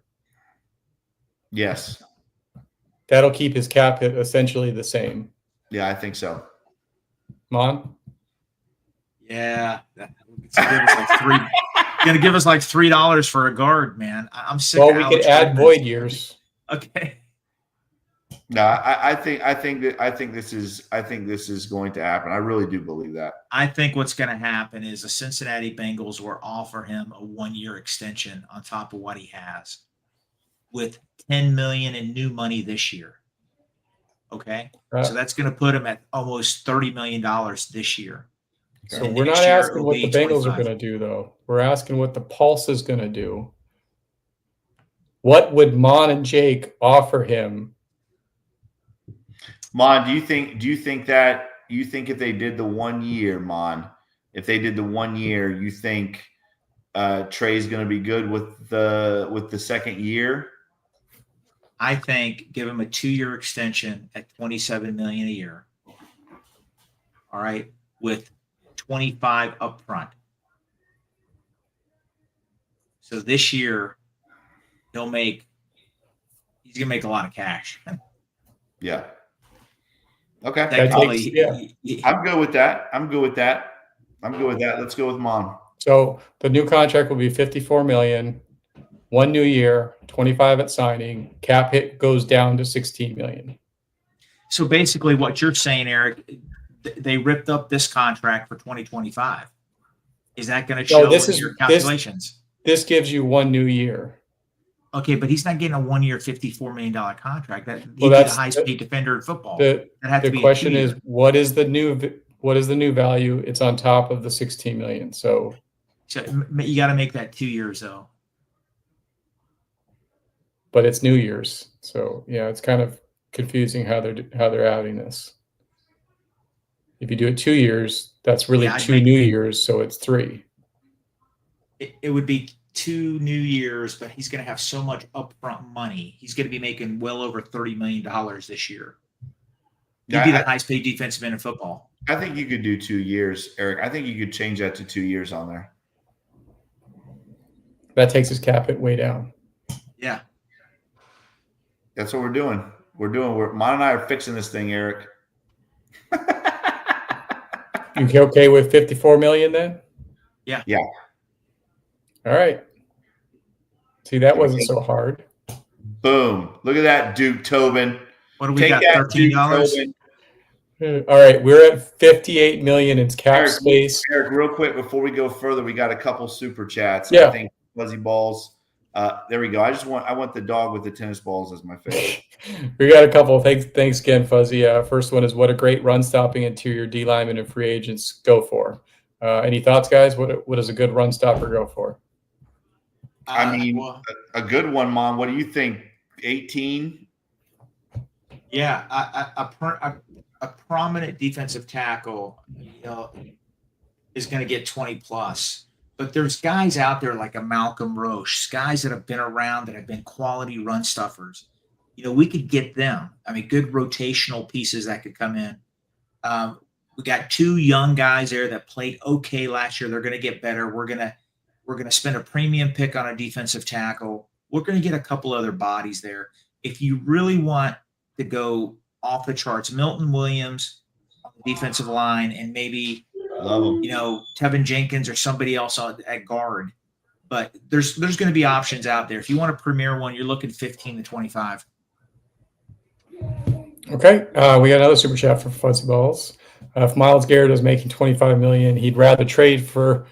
Yes. That'll keep his cap hit essentially the same. Yeah, I think so. Mon? Yeah. Gonna give us like $3 for a guard, man. I'm sick. Well, we could add void years. Okay. No, I think this is going to happen. I really do believe that. I think what's going to happen is the Cincinnati Bengals will offer him a 1-year extension on top of what he has, with $10 million in new money this year. Okay, so that's going to put him at almost $30 million this year. So we're not asking what the Bengals are going to do, though. We're asking what the Pulse is going to do. What would Mon and Jake offer him? Mon, do you think if they did the 1 year, Mon, if they did the 1 year, you think Trey's going to be good with the second year? I think give him a 2-year extension at $27 million a year. All right, with 25 up front. So this year he's going to make a lot of cash. Yeah. Okay. I'm good with that. Let's go with Mon. So the new contract will be $54 million, 1 new year, 25 at signing. Cap hit goes down to $16 million. So basically what you're saying, Eric, they ripped up this contract for 2025. Is that going to show in your calculations? This gives you 1 new year. Okay, but he's not getting a 1 year, $54 million contract. He'd be the highest paid defender in football. The question is, what is the new value? It's on top of the $16 million. So you got to make that 2 years though. but it's New Year's, so yeah, it's kind of confusing how they're adding this. If you do it 2 years, that's really two New Years, so it's 3. It would be 2 New Years, but he's going to have so much upfront money. He's going to be making well over $30 million this year. He'd be the highest paid defensive end in football. I think you could do 2 years, Eric. I think you could change that to 2 years on there. That takes his cap hit way down. Yeah. That's what we're doing. Mon and I are fixing this thing, Eric. You okay with $54 million then? Yeah. Yeah. All right. See, that wasn't so hard. Boom. Look at that, Duke Tobin. What do we got, $13? All right, we're at $58 million in cap space. Eric, real quick before we go further, we got a couple super chats. Yeah. I think Fuzzy Balls. There we go. I want the dog with the tennis balls as my favorite. We got a couple. Thanks again, Fuzzy. First one is what a great run stopping interior D lineman and free agents go for. Any thoughts, guys? What does a good run stopper go for? I mean, a good one, Mom. What do you think? 18? Yeah, a prominent defensive tackle, is going to get 20 plus. But there's guys out there like a Malcolm Roche, guys that have been around that have been quality run stuffers. We could get them. I mean, good rotational pieces that could come in. We got 2 young guys there that played okay last year. They're going to get better. We're going to spend a premium pick on a defensive tackle. We're going to get a couple other bodies there. If you really want to go off the charts, Milton Williams on the defensive line, and maybe Tevin Jenkins or somebody else at guard. But there's going to be options out there. If you want a premier one, you're looking 15 to 25. Okay, we got another super chat for Fuzzy Balls. If Myles Garrett is making $25 million, he'd rather trade for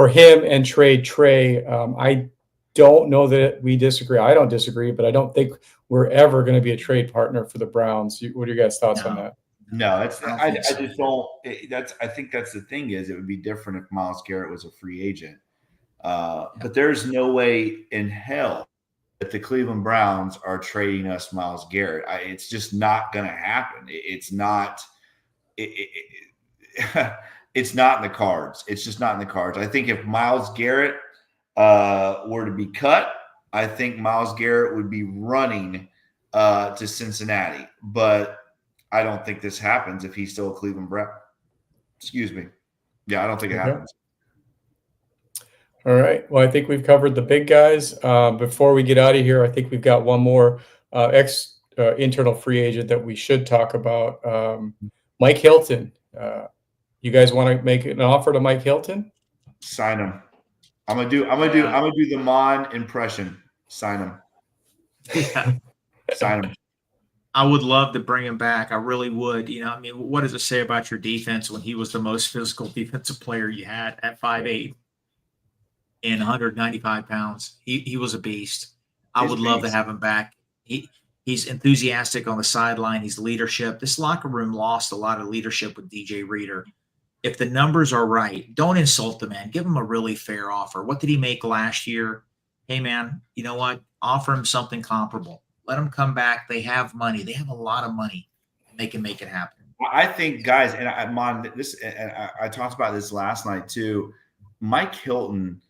him and trade Trey. I don't know that we disagree. I don't disagree, but I don't think we're ever going to be a trade partner for the Browns. What are your guys' thoughts on that? No, I just don't. I think that's the thing is it would be different if Myles Garrett was a free agent. But there's no way in hell that the Cleveland Browns are trading us Myles Garrett. It's just not going to happen. It's not. It's not in the cards. It's just not in the cards. I think if Myles Garrett were to be cut, I think Myles Garrett would be running to Cincinnati. But I don't think this happens if he's still a Cleveland Brown. Excuse me. Yeah, I don't think it happens. All right. Well, I think we've covered the big guys. Before we get out of here, I think we've got one more internal free agent that we should talk about. Mike Hilton. You guys want to make an offer to Mike Hilton? Sign him. I'm gonna do the Mon impression. Sign him. Yeah. Sign him. I would love to bring him back. I really would. What does it say about your defense when he was the most physical defensive player you had at 5'8" and 195 pounds? He was a beast. I would love to have him back. He's enthusiastic on the sideline. He's leadership. This locker room lost a lot of leadership with DJ Reader. If the numbers are right, don't insult the man. Give him a really fair offer. What did he make last year? Hey, man, you know what? Offer him something comparable. Let him come back. They have money. They have a lot of money, and they can make it happen. I think, guys, and I talked about this last night too. Mike Hilton,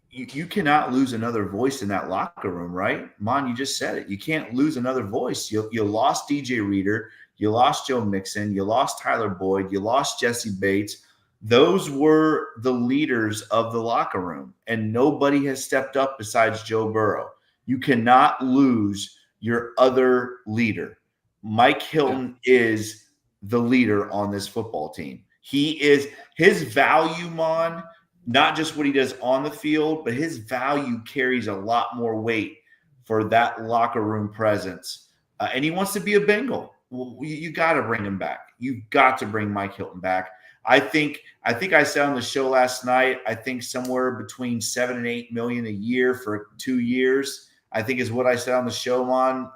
you cannot lose another voice in that locker room, right? Mon, you just said it. You can't lose another voice. You lost DJ Reader. You lost Joe Mixon. You lost Tyler Boyd. You lost Jesse Bates. Those were the leaders of the locker room, and nobody has stepped up besides Joe Burrow. You cannot lose your other leader. Mike Hilton is the leader on this football team. He is his value, Mon, not just what he does on the field, but his value carries a lot more weight for that locker room presence. And he wants to be a Bengal. Well, you got to bring him back. You've got to bring Mike Hilton back. I think I said on the show last night, I think somewhere between $7 and $8 million a year for 2 years, I think is what I said on the show, Mon.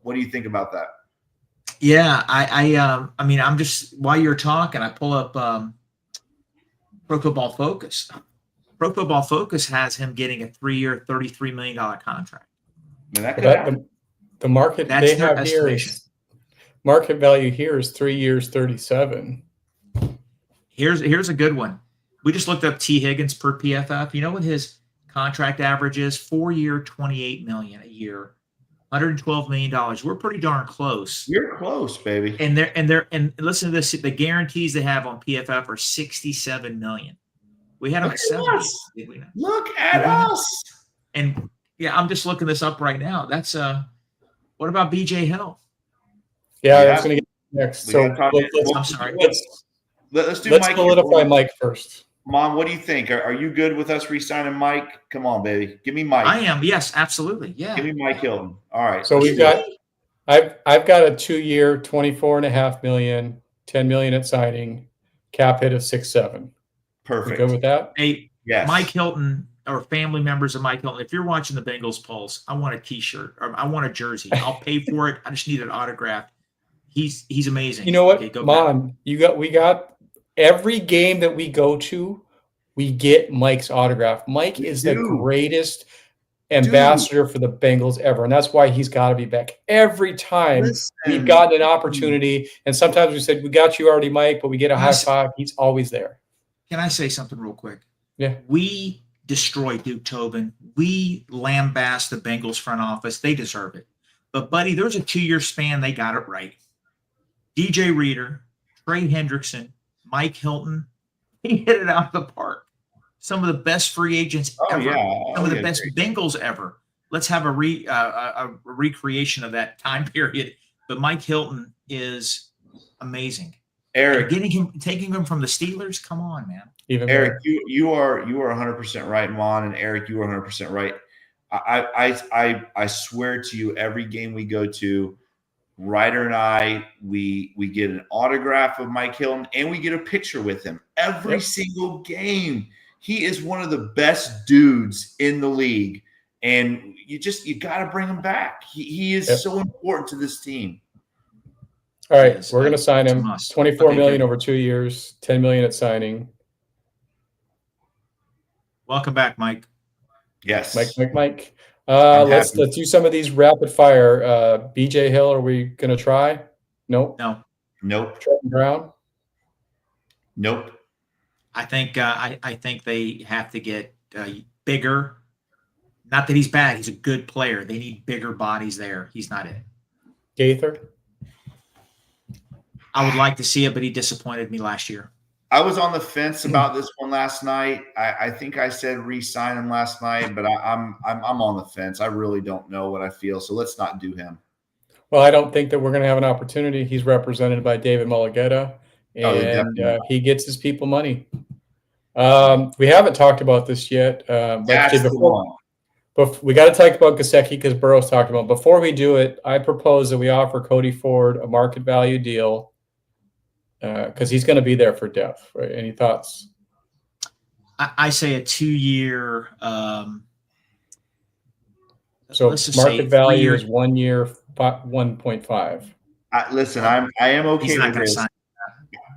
What do you think about that? Yeah, I'm just, while you're talking, I pull up Pro Football Focus. Pro Football Focus has him getting a 3-year, $33 million contract. I mean, that could That happen. the market That's they their have here estimation. is market value here is 3 years, 37. Here's a good one. We just looked up T. Higgins per PFF. You know what his contract average is? 4-year, $28 million a year, $112 million. We're pretty darn close. You're close, baby. And listen to this: the guarantees they have on PFF are $67 million. We had them at 70. Us. Look at us. And yeah, I'm just looking this up right now. That's what about BJ Hill? Yeah, that's going to get next. So I'm sorry. Let's do let's Mike solidify Mike first. Mom, what do you think? Are you good with us re-signing Mike? Come on, baby. Give me Mike. I am. Yes, absolutely. Yeah. Give me Mike Hilton. All right. So we've got I've got a 2-year, $24.5 million, $10 million at signing, cap hit of 6.7. Perfect. You good with that? Hey, yes. Mike Hilton or family members of Mike Hilton, if you're watching the Bengals Pulse, I want a T-shirt or I want a jersey. I'll pay for it. I just need an autograph. He's amazing. You know what, okay, Mon? We got every game that we go to, we get Mike's autograph. Mike is the greatest ambassador for the Bengals ever, and that's why he's got to be back. Every time we've gotten an opportunity, and sometimes we said, we got you already, Mike, but we get a high five. He's always there. Can I say something real quick? Yeah. We destroyed Duke Tobin. We lambast the Bengals front office. They deserve it. But, buddy, there's a 2-year span they got it right. DJ Reader, Trey Hendrickson, Mike Hilton, he hit it out of the park. Some of the best free agents ever. Some of the best Bengals ever. Let's have a recreation of that time period. But Mike Hilton is amazing. Eric, taking him from the Steelers. Come on, man. Eric, you are 100% right, Mon, and Eric, you are 100% right. I swear to you, every game we go to, Ryder and I, we get an autograph of Mike Hilton and we get a picture with him every single game. He is one of the best dudes in the league, and you got to bring him back. He is so important to this team. All right, we're going to sign him. $24 million over 2 years, $10 million at signing. Welcome back, Mike. Yes, Mike. Let's do some of these rapid fire. BJ Hill, are we going to try? Nope. Nope. Trenton Brown? Nope. I think they have to get bigger. Not that he's bad. He's a good player. They need bigger bodies there. He's not it. Gaither? I would like to see it, but he disappointed me last year. I was on the fence about this one last night. I think I said re-sign him last night, but I'm on the fence. I really don't know what I feel, so let's not do him. Well, I don't think that we're going to have an opportunity. He's represented by David Mulligetta, and he gets his people money. We haven't talked about this yet, but we got to talk about Gesicki because Burrow's talked about it. Before we do it, I propose that we offer Cody Ford a market value deal because he's going to be there for depth. Right? Any thoughts? I say a 2-year. So market value is 1 year, 1.5. Listen, I am okay with this.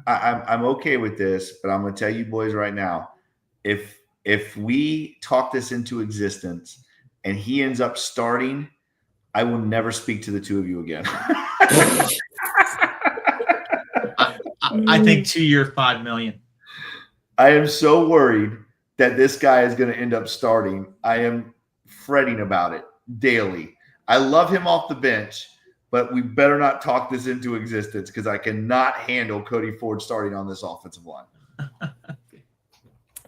I'm okay with this, but I'm going to tell you boys right now, if we talk this into existence and he ends up starting, I will never speak to the two of you again. I think 2-year, $5 million. I am so worried that this guy is going to end up starting. I am fretting about it daily. I love him off the bench, but we better not talk this into existence because I cannot handle Cody Ford starting on this offensive line.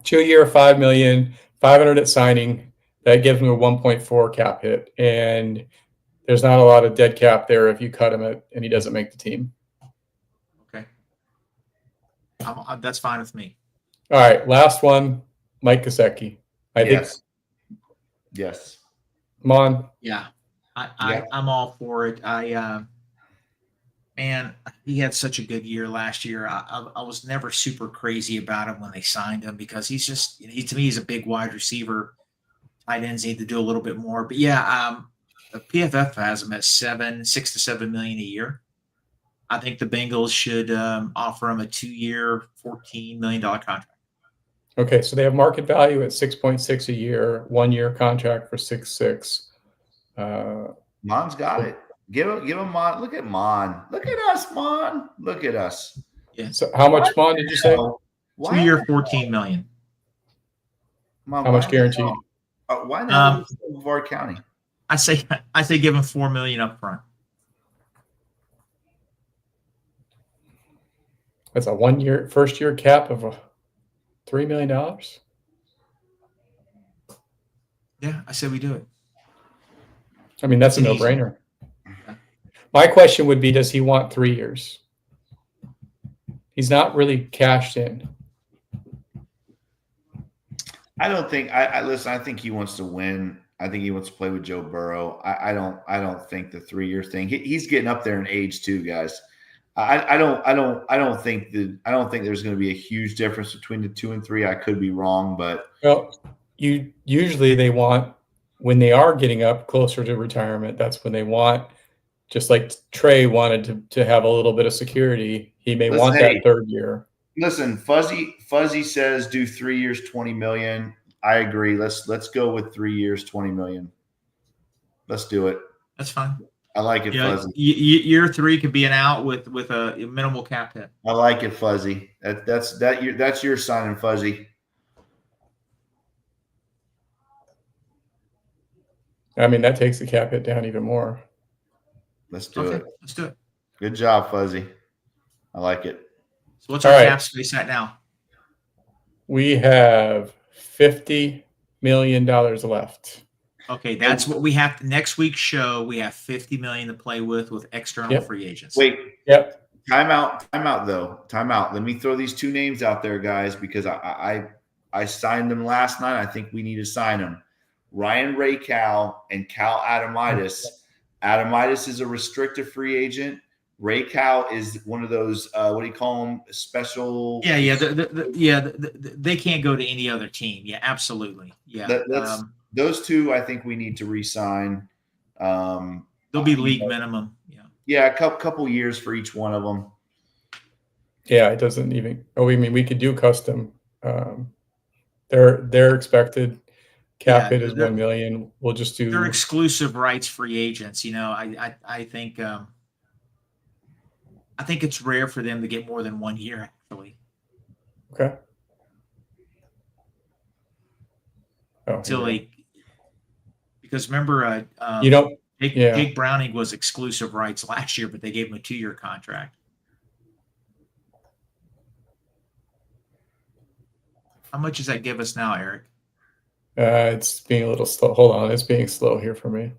2 year, $5 million, 500 at signing. That gives him a 1.4 cap hit, and there's not a lot of dead cap there if you cut him and he doesn't make the team. Okay, that's fine with me. All right, last one, Mike Gesicki. I think. Yes. Mon. Yeah. I'm all for it. Man, he had such a good year last year. I was never super crazy about him when they signed him because he's just, to me, he's a big wide receiver. Tight ends need to do a little bit more. But yeah, the PFF has him at $6 to $7 million a year. I think the Bengals should offer him a 2-year, $14 million contract. Okay, so they have market value at 6.6 a year, 1 year contract for 6.6. Mon's got it. Give him Mon. Look at Mon. Look at us, Mon. Look at us. Yeah. So how much, Mon, did you say? 2-year, $14 million. Mon, How much guaranteed? Why not Brevard County? I say give him $4 million up front. That's a first year cap of $3 million. Yeah, I say we do it. I mean, that's a no-brainer. My question would be, does he want 3 years? He's not really cashed in. I don't think. I listen. I think he wants to win. I think he wants to play with Joe Burrow. I don't think the 3-year thing. He's getting up there in age too, guys. I don't think there's going to be a huge difference between the 2 and 3. I could be wrong, but usually they want, when they are getting up closer to retirement, that's when they want, just like Trey wanted to have a little bit of security. He may want that 3rd year. Listen, Fuzzy says do 3 years, $20 million. I agree. Let's go with 3 years, $20 million. Let's do it. That's fine. I like it, Fuzzy. Year 3 could be an out with a minimal cap hit. I like it, Fuzzy. That's your sign, Fuzzy. I mean, that takes the cap hit down even more. Let's do it. Let's do it. Good job, Fuzzy. I like it. So what's our cap space at now? We have $50 million left. Okay, that's what we have. Next week's show, we have $50 million to play with external free agents. Wait. Yep. Time out, though. Time out. Let me throw these 2 names out there, guys, because I signed them last night. I think we need to sign them. Ryan Raycal and Cal Adamitis. Adamitis is a restricted free agent. Raycal is one of those, what do you call them? Special. Yeah. They can't go to any other team. Yeah, absolutely. Yeah. Those 2, I think we need to re-sign. They'll be league minimum. Yeah. Yeah, a couple years for each one of them. Yeah, it doesn't even. Oh, I mean, we could do custom. They're expected cap hit is $1 million. We'll just do. They're exclusive rights free agents. I think. I think it's rare for them to get more than 1 year, actually. Okay. Because remember, Jake Browning was exclusive rights last year, but they gave him a 2-year contract. How much does that give us now, Eric? It's being a little slow. Hold on, it's being slow here for me.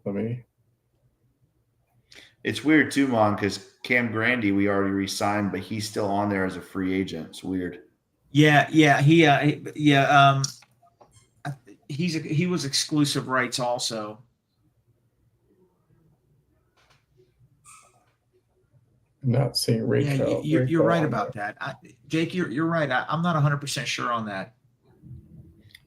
It's weird too, Mon, because Cam Grandy we already re-signed, but he's still on there as a free agent. It's weird. Yeah. He was exclusive rights also. I'm not seeing Raycal. Yeah, you're right about that. Jake, you're right. I'm not 100% sure on that.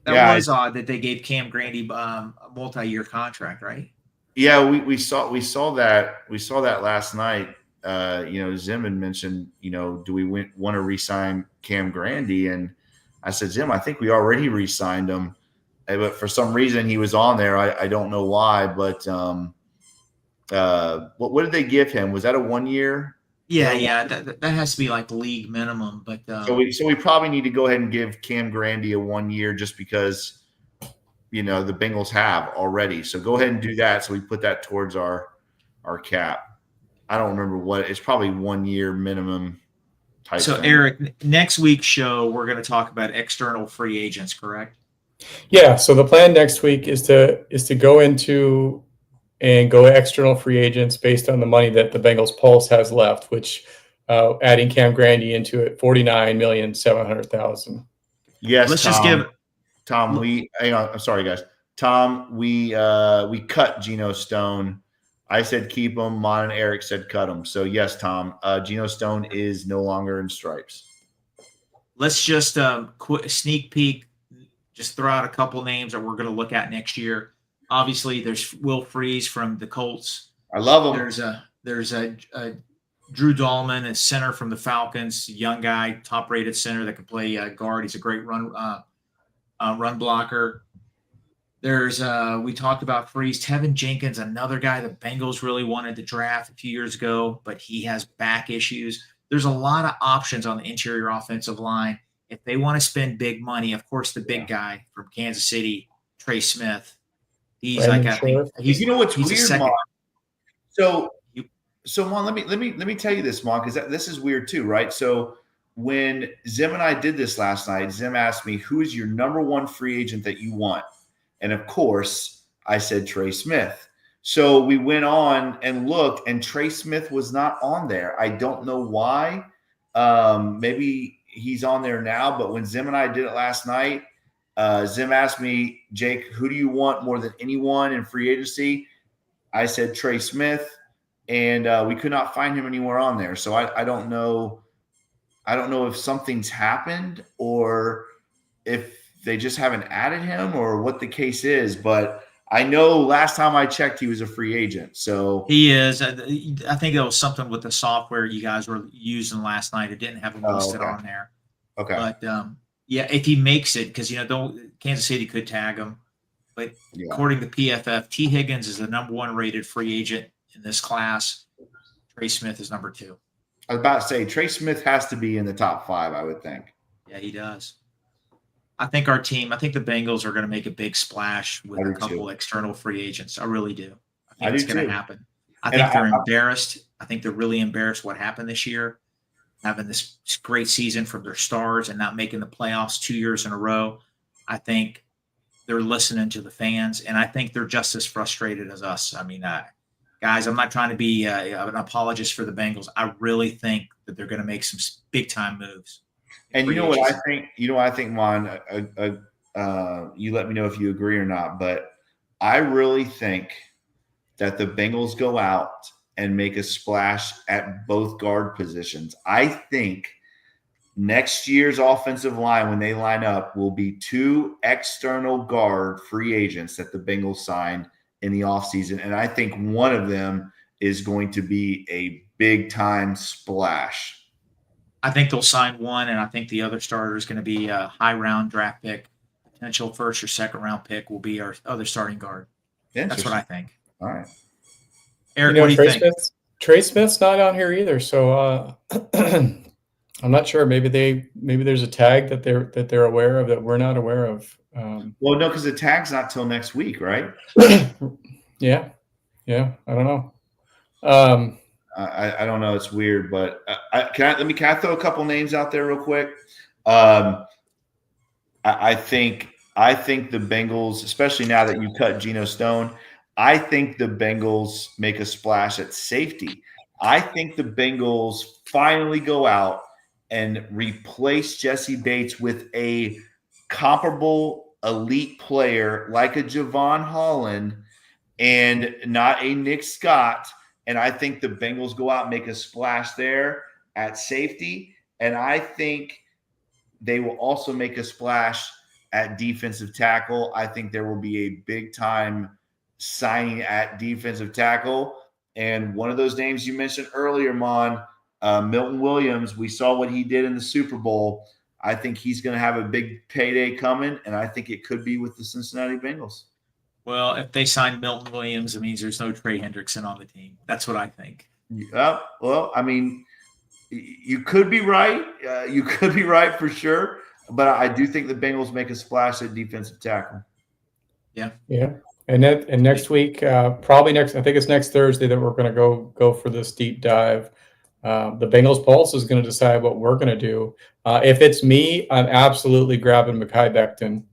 That was odd that they gave Cam Grandy a multi-year contract, right? Yeah, we saw that last night. Zim had mentioned, do we want to re-sign Cam Grandy? And I said, Zim, I think we already re-signed him. But for some reason he was on there. I don't know why, but what did they give him? Was that a 1 year? Yeah. That has to be like league minimum. But so we probably need to go ahead and give Cam Grandy a 1 year just because the Bengals have already. So go ahead and do that. So we put that towards our cap. I don't remember what it's probably 1 year minimum type. So thing. Eric, next week's show we're going to talk about external free agents, correct? Yeah. So the plan next week is to go into and go external free agents based on the money that the Bengals Pulse has left, which adding Cam Grandy into it, $49,700,000. Yes. Let's just give Tom. Hang on. I'm sorry, guys. Tom, we cut Geno Stone. I said keep him. Mon and Eric said cut him. So yes, Tom. Geno Stone is no longer in stripes. Let's just sneak peek. Just throw out a couple names that we're going to look at next year. Obviously, there's Will Freeze from the Colts. I love him. There's a Drew Dahlman, a center from the Falcons, young guy, top-rated center that can play guard. He's a great run blocker. There's we talked about Freeze, Tevin Jenkins, another guy the Bengals really wanted to draft a few years ago, but he has back issues. There's a lot of options on the interior offensive line. If they want to spend big money, of course, the big guy from Kansas City, Trey Smith, he's Brandon like I think Sheriff. You know what's he's a weird, second. Mon? So, You- so Mon, let me tell you this, Mon, because this is weird too, right? So when Zim and I did this last night, Zim asked me, "Who is your number one free agent that you want?" And of course, I said Trey Smith. So we went on and looked, and Trey Smith was not on there. I don't know why. Maybe he's on there now, but when Zim and I did it last night, Zim asked me, "Jake, who do you want more than anyone in free agency?" I said Trey Smith, and we could not find him anywhere on there. So I don't know. I don't know if something's happened or if they just haven't added him or what the case is. But I know last time I checked, he was a free agent. So He is. I think it was something with the software you guys were using last night. It didn't have him listed okay. on there. Okay. But yeah, if he makes it, because Kansas City could tag him. But according to PFF, T. Higgins is the number one rated free agent in this class. Trey Smith is number 2. I was about to say Trey Smith has to be in the top 5, I would think. Yeah, he does. I think the Bengals are going to make a big splash with a couple external free agents. I really do. I think it's going to happen. I think they're embarrassed. I think they're really embarrassed what happened this year, having this great season from their stars and not making the playoffs 2 years in a row. I think they're listening to the fans, and I think they're just as frustrated as us. I mean, guys, I'm not trying to be an apologist for the Bengals. I really think that they're going to make some big-time moves. And you know what I think? You know what I think, Mon? You let me know if you agree or not, but I really think that the Bengals go out and make a splash at both guard positions. I think next year's offensive line, when they line up, will be 2 external guard free agents that the Bengals signed in the offseason. And I think one of them is going to be a big-time splash. I think they'll sign one, and I think the other starter is going to be a high-round draft pick. Potential first or second-round pick will be our other starting guard. That's what I think. All right. Eric, what do you think? Trey Smith's not on here either, so I'm not sure. Maybe there's a tag that they're aware of that we're not aware of. Well, no, because the tag's not till next week, right? Yeah. I don't know. I don't know. It's weird, but can I throw a couple names out there real quick? I think the Bengals, especially now that you cut Geno Stone, I think the Bengals make a splash at safety. I think the Bengals finally go out and replace Jesse Bates with a comparable elite player like a Javon Holland and not a Nick Scott. And I think the Bengals go out and make a splash there at safety. And I think they will also make a splash at defensive tackle. I think there will be a big-time signing at defensive tackle. And one of those names you mentioned earlier, Mon, Milton Williams, we saw what he did in the Super Bowl. I think he's going to have a big payday coming, and I think it could be with the Cincinnati Bengals. Well, if they sign Milton Williams, it means there's no Trey Hendrickson on the team. That's what I think. Well, I mean, you could be right. You could be right for sure. But I do think the Bengals make a splash at defensive tackle. Yeah. And next week, probably I think it's next Thursday that we're going to go for this deep dive. The Bengals Pulse is going to decide what we're going to do. If it's me, I'm absolutely grabbing Mekhi Becton.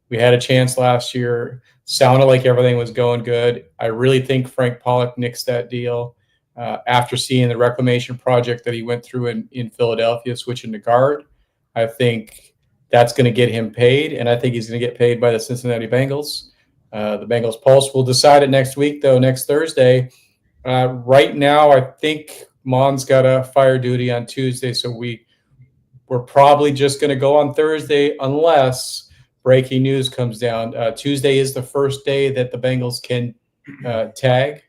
We had a chance last year. Sounded like everything was going good. I really think Frank Pollock nixed that deal after seeing the reclamation project that he went through in Philadelphia, switching to guard. I think that's going to get him paid, and I think he's going to get paid by the Cincinnati Bengals. The Bengals Pulse will decide it next week, though, next Thursday. Right now, I think Mon's got a fire duty on Tuesday, so we're probably just going to go on Thursday unless breaking news comes down. Tuesday is the first day that the Bengals can tag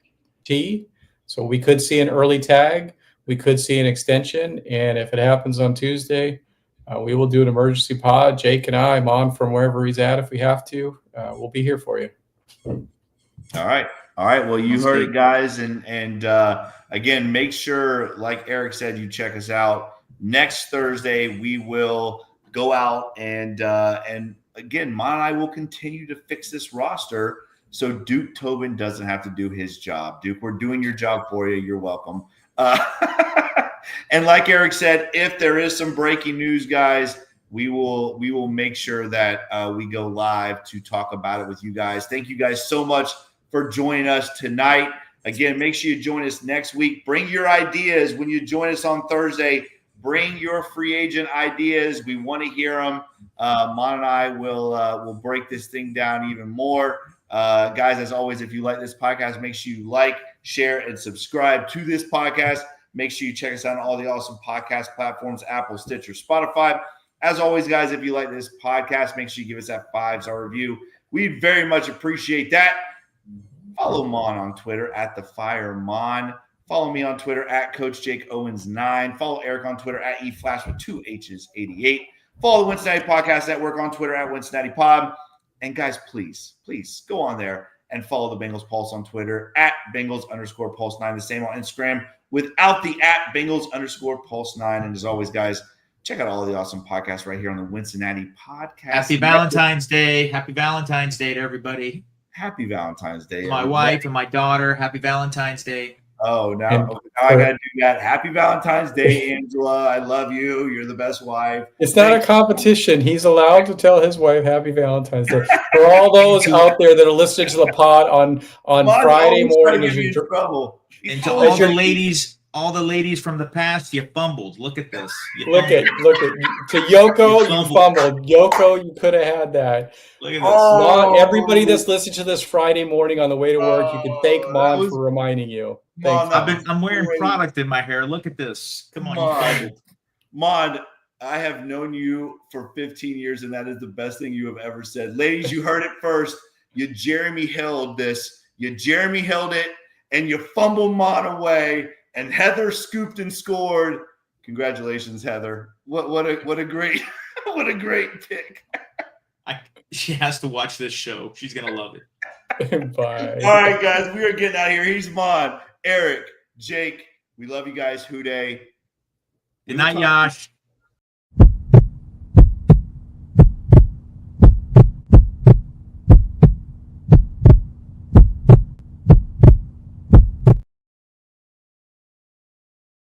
T, so we could see an early tag. We could see an extension, and if it happens on Tuesday, we will do an emergency pod. Jake and I, Mon from wherever he's at, if we have to, we'll be here for you. All right. Well, you heard it, guys. And again, make sure, like Eric said, you check us out. Next Thursday, we will go out and again, Mon and I will continue to fix this roster so Duke Tobin doesn't have to do his job. Duke, we're doing your job for you. You're welcome. And like Eric said, if there is some breaking news, guys, we will make sure that we go live to talk about it with you guys. Thank you guys so much for joining us tonight. Again, make sure you join us next week. Bring your ideas when you join us on Thursday. Bring your free agent ideas. We want to hear them. Mon and I will break this thing down even more. Guys, as always, if you like this podcast, make sure you like, share, and subscribe to this podcast. Make sure you check us out on all the awesome podcast platforms, Apple, Stitcher, Spotify. As always, guys, if you like this podcast, make sure you give us that 5-star review. We very much appreciate that. Follow Mon on Twitter at @TheFireMon. Follow me on Twitter at Coach Jake Owens 9. Follow Eric on Twitter at eFlash with 2 H's 88. Follow the Cincinnati Podcast Network on Twitter at Cincinnati Pod. And guys, please go on there and follow the Bengals Pulse on Twitter at Bengals_Pulse9. The same on Instagram without the at Bengals_Pulse9. And as always, guys, check out all of the awesome podcasts right here on the Cincinnati Podcast. Happy Valentine's Day. Happy Valentine's Day to everybody. Happy Valentine's Day. To my wife and my daughter. Happy Valentine's Day. Oh, now I got to do that. Happy Valentine's Day, Angela. I love you. You're the best wife. It's not a competition. He's allowed to tell his wife Happy Valentine's Day. For all those out there that are listening to the pod on Friday morning, as you trouble. And to all the ladies from the past, you fumbled. Look at this. Look at to Yoko, you fumbled. Yoko, you could have had that. Look at this. Mon, everybody that's listening to this Friday morning on the way to work, you can thank Mon for reminding you. I'm wearing product in my hair. Look at this. Come on, you fumbled. Mon, I have known you for 15 years, and that is the best thing you have ever said. Ladies, you heard it first. You Jeremy Hilled this. You Jeremy Hilled it, and you fumbled Mon away. And Heather scooped and scored. Congratulations, Heather! What a great what a great pick. She has to watch this show. She's gonna love it. Bye. All right, guys, we are getting out of here. He's Mon, Eric, Jake. We love you guys. Houday. Good night, Yash.